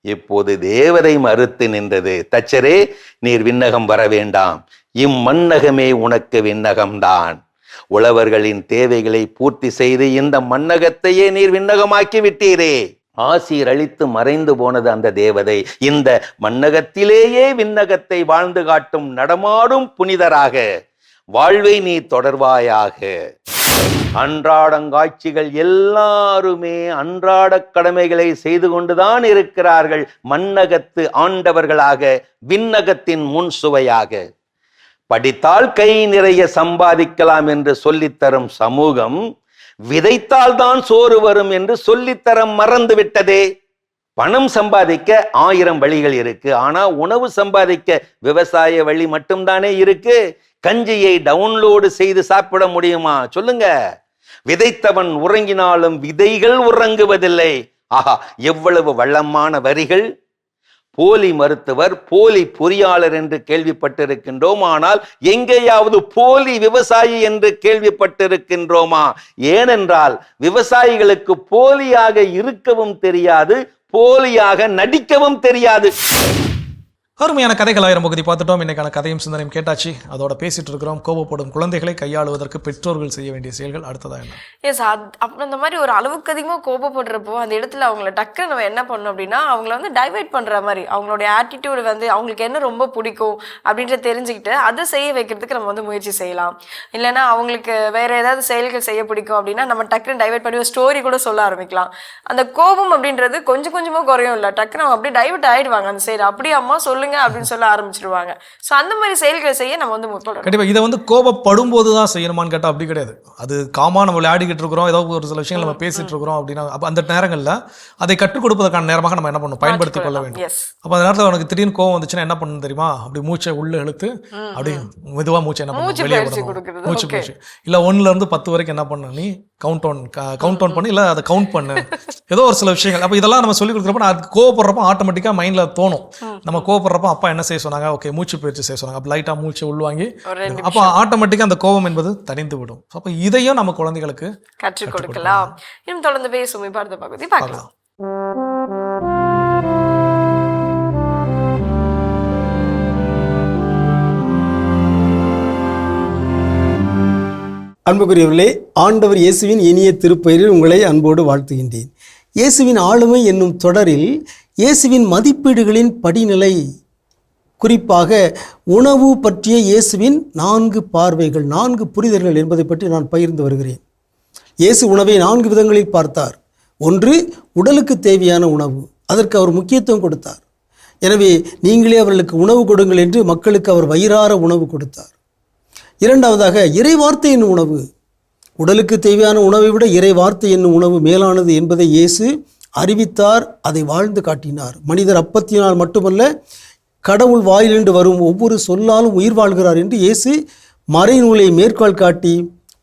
இப்போது தேவதை மறுத்து நின்றது. தச்சரே, நீர் விண்ணகம் வர வேண்டாம். இம்மண்ணகமே உனக்கு விண்ணகம்தான். உழவர்களின் தேவைகளை பூர்த்தி செய்து இந்த மண்ணகத்தையே நீர் விண்ணகமாக்கி விட்டீரே. ஆசீர் அளித்து மறைந்து போனது அந்த தேவதை. இந்த மண்ணகத்திலேயே விண்ணகத்தை வாழ்ந்து காட்டும் நடமாடும் புனிதராக வாழ்வை நீ தொடர்வாயாக. அன்றாடங்காட்சிகள் எல்லாருமே அன்றாட கடமைகளை செய்து கொண்டுதான் இருக்கிறார்கள். மண்ணகத்து ஆண்டவர்களாக, விண்ணகத்தின் முன் சுவையாக. படித்தால் கை நிறைய சம்பாதிக்கலாம் என்று சொல்லித்தரும் சமூகம் விதைத்தால் தான் சோறு வரும் என்று சொல்லித்தர மறந்து விட்டதே. பணம் சம்பாதிக்க 1000 வழிகள் இருக்கு, ஆனா உணவு சம்பாதிக்க விவசாய வழி மட்டும்தானே இருக்கு. கஞ்சியை டவுன்லோடு செய்து சாப்பிட முடியுமா சொல்லுங்க? விதைத்தவன் உறங்கினாலும் விதைகள் உறங்குவதில்லை. ஆஹா, எவ்வளவு வளமான வரிகள்! போலி மருத்துவர், போலி பொறியாளர் என்று கேள்விப்பட்டிருக்கின்றோம். ஆனால் எங்கேயாவது போலி விவசாயி என்று கேள்விப்பட்டிருக்கின்றோமா? ஏனென்றால் விவசாயிகளுக்கு போலியாக இருக்கவும் தெரியாது, போலியாக நடிக்கவும் தெரியாது. அருமையான கதைகள் 1000 பகுதி பார்த்துட்டோம். இன்னைக்கான கதையும் சிந்தனையும் கேட்டாச்சு. அதோட பேசிட்டு இருக்கிறோம். கோபப்படும் குழந்தைகளை கையாளுவதற்கு பெற்றோர்கள் செய்ய வேண்டிய செயல்கள். அடுத்ததா என்ன? எஸ், அப்புறம் இந்த மாதிரி ஒரு அளவுக்கு அதிகமாக கோபப்படுறப்போ அந்த இடத்துல அவங்கள டக்குன்னு நம்ம என்ன பண்ணணும் அப்படின்னா, அவங்கள வந்து டைவர்ட் பண்ணுற மாதிரி அவங்களுடைய ஆட்டிடியூடு வந்து அவங்களுக்கு என்ன ரொம்ப பிடிக்கும் அப்படின்றத தெரிஞ்சுக்கிட்டு அதை செய்ய வைக்கிறதுக்கு நம்ம வந்து முயற்சி செய்யலாம். இல்லைன்னா அவங்களுக்கு வேற ஏதாவது செயல்கள் செய்ய பிடிக்கும் அப்படின்னா நம்ம டக்குன்னு டைவர்ட் பண்ணி ஒரு ஸ்டோரி கூட சொல்ல ஆரம்பிக்கலாம். அந்த கோபம் அப்படின்றது கொஞ்சம் கொஞ்சமாக குறையும் இல்லை, டக்குன்னு அவங்க அப்படியே டைவர்ட் ஆயிடுவாங்க. அந்த சைடு அப்படியே அம்மா சொல்லுங்க அப்படின்னு சொல்ல ஆரம்பிச்சிருவாங்க. சோ அந்த மாதிரி செயல்களை செய்ய நம்ம வந்து முற்படணும். கண்டிப்பா இதை வந்து கோபப்படும் போது தான் செய்யணுமான்னு கேட்டா அப்படி கிடையாது. அது காமா நம்ம விளையாடிக்கிட்டு இருக்கிறோம், ஏதோ ஒரு சில விஷயங்கள் நம்ம பேசிட்டு இருக்கிறோம் அப்படின்னா அந்த நேரங்கள்ல அதை கற்றுக் கொடுப்பதற்கான நேரமாக நம்ம என்ன பண்ணணும், பயன்படுத்திக் கொள்ள வேண்டும். அப்ப அந்த நேரத்தில் உனக்கு திடீர்னு கோவம் வந்துச்சுன்னா என்ன பண்ணணும் தெரியுமா? அப்படி மூச்சை உள்ள இழுத்து அப்படி மெதுவா மூச்சை என்ன பண்ணணும், வெளியே விடணும். மூச்சு பயிற்சி. இல்ல 1ல இருந்து 10 வரைக்கும் என்ன பண்ணணும், நீ கவுண்ட் டவுன் பண்ணி இல்ல அதை கவுண்ட் பண்ணு, ஏதோ ஒரு சில விஷயங்கள். அப்ப இதெல்லாம் நம்ம சொல்லி கொடுக்குறப்ப அது கோவப்படுறப்ப ஆட்டோமேட்டிக்கா மைண்ட்ல தோணும். நம்ம கோவப்படுறப்ப அப்பா என்ன செய்ய சொன்னாங்க, ஓகே மூச்சு பயிற்சி செய்ய சொன்னாங்க, அப்ப லைட்டா மூச்சு உள்வாங்கி அப்ப ஆட்டோமேட்டிக்கா அந்த கோபம் என்பது தணிந்து விடும். அப்ப இதையும் நம்ம குழந்தைகளுக்கு கற்றுக் கொடுக்கலாம். இன்னும் தொடர்ந்து பேசும் அடுத்த பகுதி பார்க்கலாம். அன்புக்குரியவர்களே, ஆண்டவர் இயேசுவின் இனிய திருப்பெயரில் உங்களை அன்போடு வாழ்த்துகின்றேன். இயேசுவின் ஆளுமை என்னும் தொடரில் இயேசுவின் மதிப்பீடுகளின் படிநிலை, குறிப்பாக உணவு பற்றிய இயேசுவின் 4 பார்வைகள், 4 புரிதல்கள் என்பதை பற்றி நான் பகிர்ந்து வருகிறேன். இயேசு உணவை 4 விதங்களில் பார்த்தார். ஒன்று, உடலுக்கு தேவையான உணவு, அதற்கு அவர் முக்கியத்துவம் கொடுத்தார். எனவே நீங்களே அவர்களுக்கு உணவு கொடுங்கள் என்று மக்களுக்கு அவர் வயிறார உணவு கொடுத்தார். இரண்டாவதாக, இறை வார்த்தை என்னும் உணவு. உடலுக்கு தேவையான உணவை விட இறை வார்த்தை என்னும் உணவு மேலானது என்பதை இயேசு அறிவித்தார், அதை வாழ்ந்து காட்டினார். மனிதர் அப்பத்தினால் மட்டுமல்ல, கடவுள் வாயிலிருந்து வரும் ஒவ்வொரு சொல்லாலும் உயிர் வாழ்கிறார் என்று இயேசு மறைநூலை மேற்கோள் காட்டி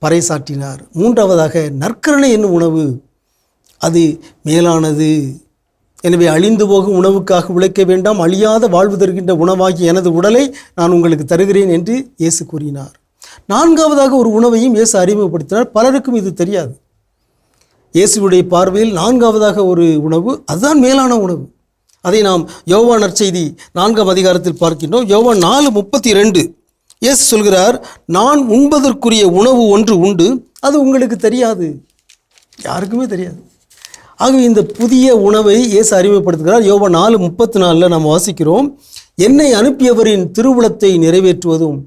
பறைசாற்றினார். மூன்றாவதாக, நற்கருணை என்னும் உணவு, அது மேலானது. எனவே அழிந்து போகும் உணவுக்காக உழைக்க வேண்டாம், அழியாத வாழ்வு தருகின்ற உணவாகி எனது உடலை நான் உங்களுக்கு தருகிறேன் என்று இயேசு கூறினார். நான்காவதாக ஒரு உணவையும் இயேசு அறிமுகப்படுத்தினார். பலருக்கும் இது தெரியாது. இயேசுவுடைய பார்வையில் 4ஆவதாக ஒரு உணவு, அதுதான் மேலான உணவு. அதை நாம் யோவான் நற்செய்தி 4ஆம் அதிகாரத்தில் பார்க்கின்றோம். யோவான் 4:32 இயேசு சொல்கிறார், நான் உண்பதற்குரிய உணவு ஒன்று உண்டு, அது உங்களுக்கு தெரியாது, யாருக்குமே தெரியாது. ஆகவே இந்த புதிய உணவை இயேசு அறிமுகப்படுத்துகிறார். யோவான் 4:34 நாம் வாசிக்கிறோம், என்னை அனுப்பியவரின் திருவுளத்தை நிறைவேற்றுவதும்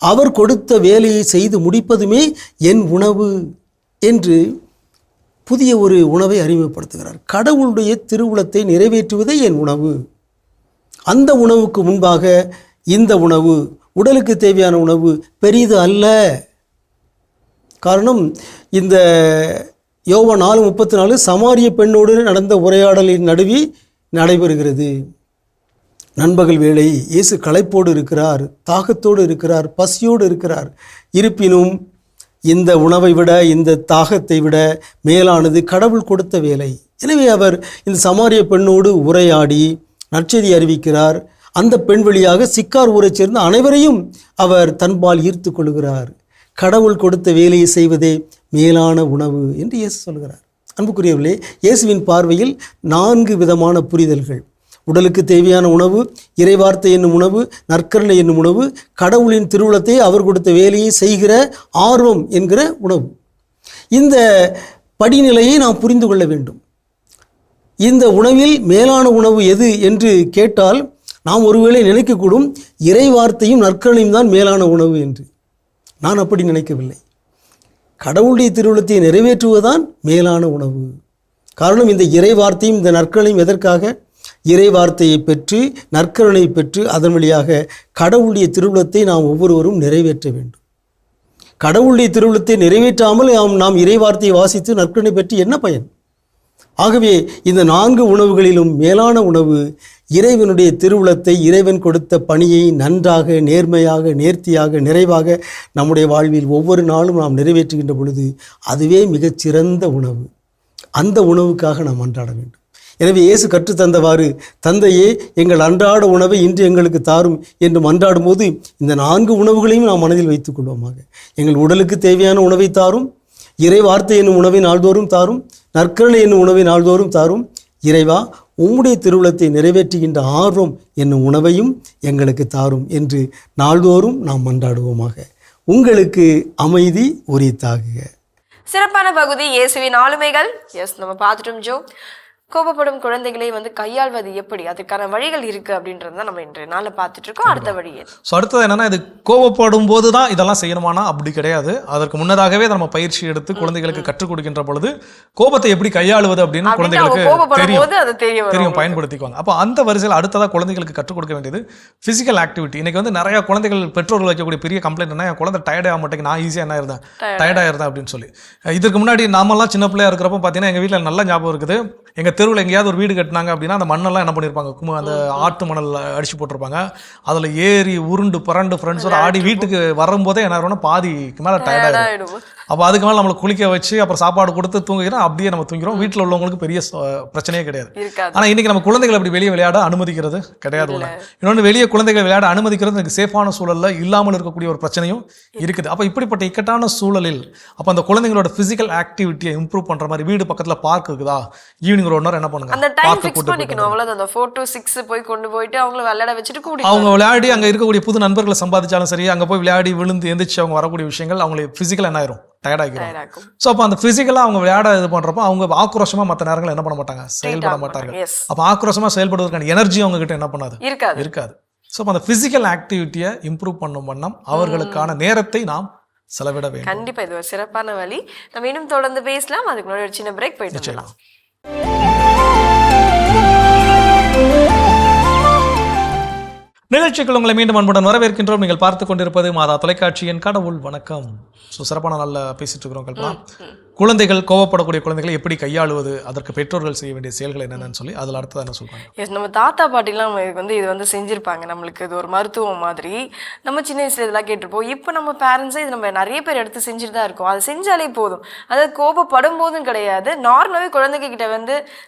அவர் கொடுத்த வேலையை செய்து முடிப்பதுமே என் உணவு என்று புதிய ஒரு உணவை அறிமுகப்படுத்துகிறார். கடவுளுடைய திருவுளத்தை நிறைவேற்றுவதே என் உணவு. அந்த உணவுக்கு முன்பாக இந்த உணவு, உடலுக்கு தேவையான உணவு பெரிது அல்ல. காரணம், இந்த யோவான் 4:34 சமாரிய பெண்ணோடு நடந்த உரையாடலின் நடுவே நடைபெறுகிறது. நண்பகல் வேளை, இயேசு களைப்போடு இருக்கிறார், தாகத்தோடு இருக்கிறார், பசியோடு இருக்கிறார். இருப்பினும் இந்த உணவை விட, இந்த தாகத்தை விட மேலானது கடவுள் கொடுத்த வேலை. எனவே அவர் இந்த சமாரிய பெண்ணோடு உரையாடி நற்செய்தி அறிவிக்கிறார். அந்த பெண் வழியாக சிக்கார் ஊரைச் சேர்ந்த அனைவரையும் அவர் தன்பால் ஈர்த்து கொள்கிறார். கடவுள் கொடுத்த வேலையை செய்வதே மேலான உணவு என்று இயேசு சொல்கிறார். அன்புக்குரியவர்களே, இயேசுவின் பார்வையில் 4 விதமான புரிதல்கள்: உடலுக்கு தேவையான உணவு, இறைவார்த்தை என்னும் உணவு, நற்கருணை என்னும் உணவு, கடவுளின் திருவுளத்தை அவர் கொடுத்த வேலையை செய்கிற ஆர்வம் என்கிற உணவு. இந்த படிநிலையை நாம் புரிந்து கொள்ள வேண்டும். இந்த உணவில் மேலான உணவு எது என்று கேட்டால் நாம் ஒருவேளை நினைக்கக்கூடும் இறை வார்த்தையும் நற்கருணையும் தான் மேலான உணவு என்று. நான் அப்படி நினைக்கவில்லை. கடவுளுடைய திருவுளத்தை நிறைவேற்றுவதுதான் மேலான உணவு. காரணம், இந்த இறை வார்த்தையும் இந்த நற்கருணையும் எதற்காக? இறை வார்த்தையை பெற்று நற்கருணை பெற்று அதன் வழியாக கடவுளுடைய திருவுளத்தை நாம் ஒவ்வொருவரும் நிறைவேற்ற வேண்டும். கடவுளுடைய திருவுளத்தை நிறைவேற்றாமல் நாம் இறை வார்த்தையை வாசித்து நற்கருணை பெற்று என்ன பயன்? ஆகவே இந்த 4 உணவுகளிலும் மேலான உணவு இறைவனுடைய திருவுளத்தை, இறைவன் கொடுத்த பணியை நன்றாக, நேர்மையாக, நேர்த்தியாக, நிறைவாக நம்முடைய வாழ்வில் ஒவ்வொரு நாளும் நாம் நிறைவேற்றுகின்ற பொழுது அதுவே மிகச்சிறந்த உணவு. அந்த உணவுக்காக நாம் அன்றாட வேண்டும். எனவே இயேசு கற்றுத்தந்தவாறு, தந்தையே எங்கள் அன்றாட உணவை இன்று எங்களுக்கு தாரும் என்று மன்றாடும் போது இந்த 4 உணவுகளையும் நாம் மனதில் வைத்துக் கொள்வோமாக. எங்கள் உடலுக்கு தேவையான உணவை தாரும், இறை வார்த்தை என்னும் உணவை நாள்தோறும் தாரும், நற்கருணை என்னும் உணவை நாள்தோறும் தாரும். இறைவா, உம்முடைய திருவுளத்தை நிறைவேற்றுகின்ற ஆர்வம் என்னும் உணவையும் எங்களுக்கு தாரும் என்று நாள்தோறும் நாம் மன்றாடுவோமாக. உங்களுக்கு அமைதி உரித்தாகுக. சிறப்பான பகுதி இயேசுவின் ஆளுமைகள். நம்ம பார்த்துட்டோம் ஜோ. கோபப்படும் குழந்தைகளை கையாள்வது எப்படி, அதுக்கான வழிகள் இருக்கு அப்படின்றது தான் நம்ம இன்றைய நாளில் பார்த்துட்டு இருக்கோம். அடுத்த வழி ஸோ அடுத்தது என்னன்னா, இது கோபப்படும் போது தான் இதெல்லாம் செய்யணுமானா அப்படி கிடையாது. அதற்கு முன்னதாகவே நம்ம பயிற்சி எடுத்து குழந்தைகளுக்கு கற்றுக் கொடுக்கின்ற பொழுது கோபத்தை எப்படி கையாளுவது அப்படின்னு குழந்தைகளுக்கு தெரியும், பயன்படுத்திக்குவாங்க. அப்போ அந்த வரிசையில் அடுத்ததாக குழந்தைகளுக்கு கற்றுக் கொடுக்க வேண்டியது ஃபிசிக்கல் ஆக்டிவிட்டி. இன்னைக்கு நிறைய குழந்தைகள் பெற்றோர்கள் வைக்கக்கூடிய பெரிய கம்ப்ளைண்ட் என்ன, என் குழந்தை டயர்டாக மாட்டேங்க, நான் ஈஸியாக என்ன இருந்தேன், டயர்டாக இருந்தேன் அப்படின்னு சொல்லி. இதுக்கு முன்னாடி நாமெல்லாம் சின்ன பிள்ளையா இருக்கிறப்போ பார்த்தீங்கன்னா எங்கள் வீட்டில் நல்ல ஞாபகம் இருக்குது. எங்கள் தெருவில் எங்கேயாவது ஒரு வீடு கட்டினாங்க அப்படின்னா அந்த மண்ணெல்லாம் என்ன பண்ணியிருப்பாங்க, அந்த ஆட்டு மணல் அடிச்சு போட்டிருப்பாங்க. அதில் ஏறி உருண்டு பரண்டு ஃப்ரெண்ட்ஸோட ஆடி வீட்டுக்கு வரும்போதே என்ன ஆகும்னா பாதிக்கு மேலே டயர்டாகிடும். அப்போ அதுக்கு மேலே நம்மளை குளிக்க வச்சு அப்புறம் சாப்பாடு கொடுத்து தூங்கிக்கிறோம், அப்படியே நம்ம தூங்கிறோம். வீட்டில் உள்ளவங்களுக்கு பெரிய பிரச்சனையே கிடையாது. ஆனால் இன்னைக்கு நம்ம குழந்தைகள் அப்படி வெளியே விளையாட அனுமதிக்கிறது கிடையாது. ஒன்று இன்னொன்று, வெளியே குழந்தைகள் விளையாட அனுமதிக்கிறது எனக்கு சேஃபான சூழலில் இல்லாமல் இருக்கக்கூடிய ஒரு பிரச்சனையும் இருக்குது. அப்போ இப்படிப்பட்ட இக்கட்டான சூழலில் அப்போ அந்த குழந்தைங்களோட ஃபிசிக்கல் ஆக்டிவிட்டியை இம்ப்ரூவ் பண்ணுற மாதிரி வீடு பக்கத்தில் பார்க் இருக்குதா, ஈவினிங் ஒரு 1 hour என்ன பண்ணுங்க, அவங்க விளையாடி அங்கே இருக்கக்கூடிய புது நண்பர்களை சம்பாதிச்சாலும் சரி, அங்கே போய் விளையாடி விழுந்து எந்திரிச்சு அவங்க வரக்கூடிய விஷயங்கள் அவங்களுக்கு ஃபிசிக்கல் என்ன ஆயிரும், டயர்டாகிடும். ஸோ அப்போ அந்த ஃபிசிக்கலாக அவங்க விளையாட இது பண்ணுறப்போ அவங்க ஆக்ரோஷமாக மற்ற நேரங்கள் என்ன பண்ண மாட்டாங்க, செயல்பட மாட்டாங்க. அப்போ ஆக்ரோஷமாக செயல்படுவதற்கான எனர்ஜி அவங்க கிட்ட என்ன பண்ணாது, இருக்காது. ஸோ அப்போ அந்த ஃபிசிக்கல் ஆக்டிவிட்டியை இம்ப்ரூவ் பண்ணும் வண்ணம் அவர்களுக்கான நேரத்தை நாம் செலவிட வேண்டும். கண்டிப்பா இது ஒரு சிறப்பான வழி. நம்ம இன்னும் தொடர்ந்து பேசலாம். அதுக்கு முன்னாடி ஒரு சின்ன பிரேக் போயிட்டு வரலாம். நிகழ்ச்சிகள் உங்களை மீண்டும் அன்புடன் வரவேற்கின்றோம். நீங்கள் பார்த்து கொண்டிருப்பது மாதா தொலைக்காட்சியின் கடவுள் வணக்கம். ஸோ சிறப்பான நாளில் பேசிட்டு இருக்கிறோம். கல்பனா, குழந்தைகள், கோவப்படக்கூடிய குழந்தைகளை எப்படி கையாளுவது, அதற்கு பெற்றோர்கள் செய்ய வேண்டிய செயல்கள் என்னென்னு சொல்லி அதில் அடுத்தது என்ன சொல்றாங்க. நம்ம தாத்தா பாட்டிலாம் இது செஞ்சிருப்பாங்க. நம்மளுக்கு இது ஒரு மருத்துவம் மாதிரி. நம்ம சின்ன வயசுல இதெல்லாம் கேட்டிருப்போம். இப்போ நம்ம பேரண்ட்ஸே இது நம்ம நிறைய பேர் எடுத்து செஞ்சுட்டு தான் இருக்கோம். அதை செஞ்சாலே போதும். அதாவது கோபப்படும் போதும் கிடையாது, நார்மலாகவே குழந்தைங்க கிட்ட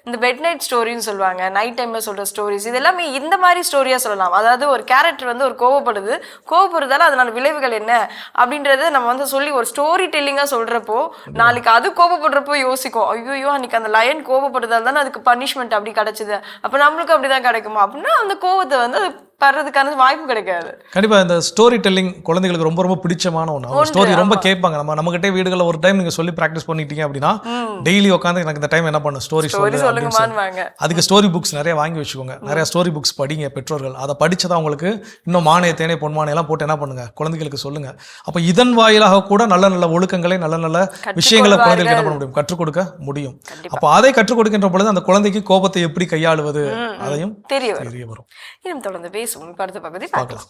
இந்த பெட் நைட் ஸ்டோரின்னு சொல்லுவாங்க, நைட் டைம்ல சொல்ற ஸ்டோரிஸ், இது எல்லாமே இந்த மாதிரி ஸ்டோரியா சொல்லலாம். அதாவது ஒரு கேரக்டர் ஒரு கோபப்படுறதால அதனால விளைவுகள் என்ன அப்படின்றத நம்ம சொல்லி ஒரு ஸ்டோரி டெல்லிங்கா சொல்றப்போ, நாளைக்கு அது கோபப்படுறப்போ யோசிக்கும், ஐயோ அன்னைக்கு அந்த லயன் கோபப்படுறதால தானே அதுக்கு பனிஷ்மெண்ட் அப்படி கிடைச்சது, அப்ப நம்மளுக்கு அப்படிதான் கிடைக்குமா அப்படின்னா அந்த கோபத்தை அது படுறதுக்கான வாய்ப்பு கிடைக்காது. கண்டிப்பா இந்த ஸ்டோரி டெல்லிங் குழந்தைகளுக்கு ரொம்ப ரொம்ப பிடிச்சமான ஒன்று. ஸ்டோரி ரொம்ப கேட்பாங்க. நம்மகிட்டே வீடுகளில் ஒரு டைம் நீங்க சொல்லி ப்ராக்டிஸ் பண்ணிட்டீங்க அப்படின்னா டெய்லி உட்காந்து எனக்கு இந்த டைம் என்ன பண்ணு, ஸ்டோரி சொல்லுங்க. அதுக்கு ஸ்டோரி புக்ஸ் நிறைய வாங்கி வச்சுக்கோங்க. நிறைய ஸ்டோரி புக்ஸ் படிங்க பெற்றோர்கள். அதை படிச்சதா உங்களுக்கு இன்னும் மானே தேனே பொன்மானே எல்லாம் போட்டு என்ன பண்ணுங்க, குழந்தைகளுக்கு சொல்லுங்க. அப்போ இதன் வாயிலாக கூட நல்ல நல்ல ஒழுக்கங்களை, நல்ல நல்ல விஷயங்களை குழந்தைகளுக்கு என்ன பண்ண முடியும், கற்றுக் கொடுக்க முடியும். அப்போ அதை கற்றுக் கொடுக்கின்ற பொழுது அந்த குழந்தைக்கு கோபத்தை எப்படி கையாளுவது அதையும் தெரிய வரும். இன்னும் தொடர்ந்து அடுத்த பகுதி பார்க்கலாம்.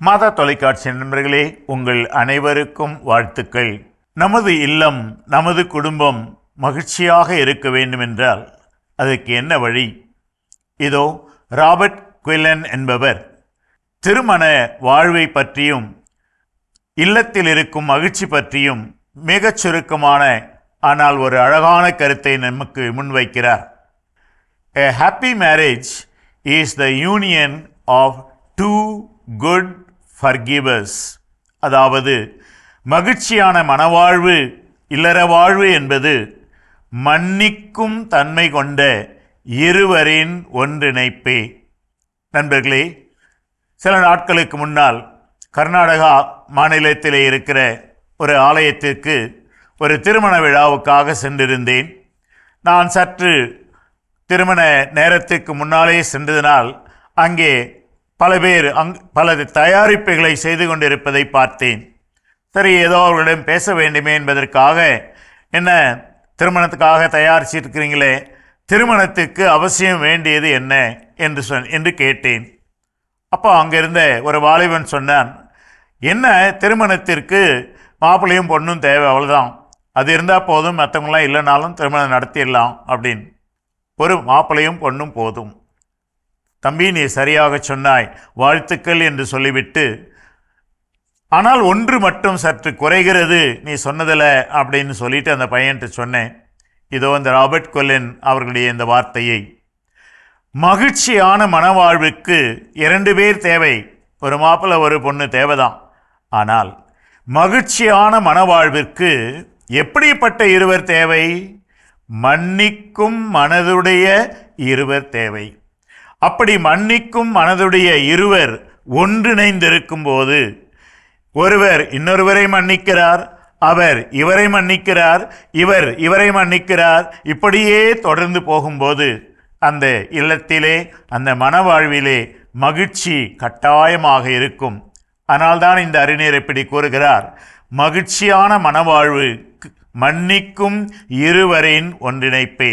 மாதா தொலைக்காட்சி நண்பர்களே, உங்கள் அனைவருக்கும் வாழ்த்துக்கள். நமது இல்லம், நமது குடும்பம் மகிழ்ச்சியாக இருக்க வேண்டுமென்றால் அதற்கு என்ன வழி? இதோ ராபர்ட் குயிலன் என்பவர் திருமண வாழ்வை பற்றியும் இல்லத்தில் இருக்கும் மகிழ்ச்சி பற்றியும் மிகச் சுருக்கமான ஆனால் ஒரு அழகான கருத்தை நமக்கு முன்வைக்கிறார். A happy marriage is the union of two good forgivers. அதாவது மகிழ்ச்சியான மனவாழ்வு, இல்லற வாழ்வு என்பது மன்னிக்கும் தன்மை கொண்ட இருவரின் ஒன்றிணைப்பே. நண்பர்களே, சில நாட்களுக்கு முன்னால் கர்நாடகா மாநிலத்திலே இருக்கிற ஒரு ஆலயத்திற்கு ஒரு திருமண விழாவுக்காக சென்றிருந்தேன். நான் சற்று திருமண நேரத்துக்கு முன்னாலே சென்றதனால் அங்கே பல பேர் பல தயாரிப்புகளை செய்து கொண்டிருப்பதை பார்த்தேன். சரி, ஏதோ அவர்களிடம் பேச வேண்டுமே என்பதற்காக, என்ன திருமணத்துக்காக தயாரிச்சிருக்கிறீங்களே, திருமணத்துக்கு அவசியம் வேண்டியது என்ன என்று கேட்டேன். அப்போ அங்கிருந்த ஒரு வாலிபன் சொன்னான், என்ன திருமணத்திற்கு மாப்பிள்ளையும் பொண்ணும் தேவை, அவ்வளோதான், அது இருந்தால் போதும், மற்றவங்களாம் இல்லைனாலும் திருமணம் நடத்திடலாம் அப்படின்னு. ஒரு மாப்பிள்ளையும் பொண்ணும் போதும். தம்பி, நீ சரியாக சொன்னாய், வாழ்த்துக்கள் என்று சொல்லிவிட்டு, ஆனால் ஒன்று மட்டும் சற்று குறைகிறது நீ சொன்னதில் அப்படின்னு சொல்லிட்டு அந்த பையன்ட்டு சொன்னேன். இதோ இந்த ராபர்ட் கொலின் அவர்களுடைய இந்த வார்த்தையை, மகிழ்ச்சியான மனவாழ்வுக்கு 2 பேர் தேவை, ஒரு மாப்பிள்ளை ஒரு பொண்ணு தேவைதான். ஆனால் மகிழ்ச்சியான மனவாழ்விற்கு எப்படிப்பட்ட இருவர் தேவை? மன்னிக்கும் மனதுடைய இருவர் தேவை. அப்படி மன்னிக்கும் மனதுடைய இருவர் ஒன்றிணைந்திருக்கும் போது, ஒருவர் இன்னொருவரை மன்னிக்கிறார், அவர் இவரை மன்னிக்கிறார், இவர் இவரை மன்னிக்கிறார், இப்படியே தொடர்ந்து போகும்போது அந்த இல்லத்திலே, அந்த மனவாழ்விலே மகிழ்ச்சி கட்டாயமாக இருக்கும். ஆனால்தான் இந்த அறிஞர் இப்படி கூறுகிறார், மகிழ்ச்சியான மனவாழ்வு மன்னிக்கும் இருவரின் ஒன்றிணைப்பே.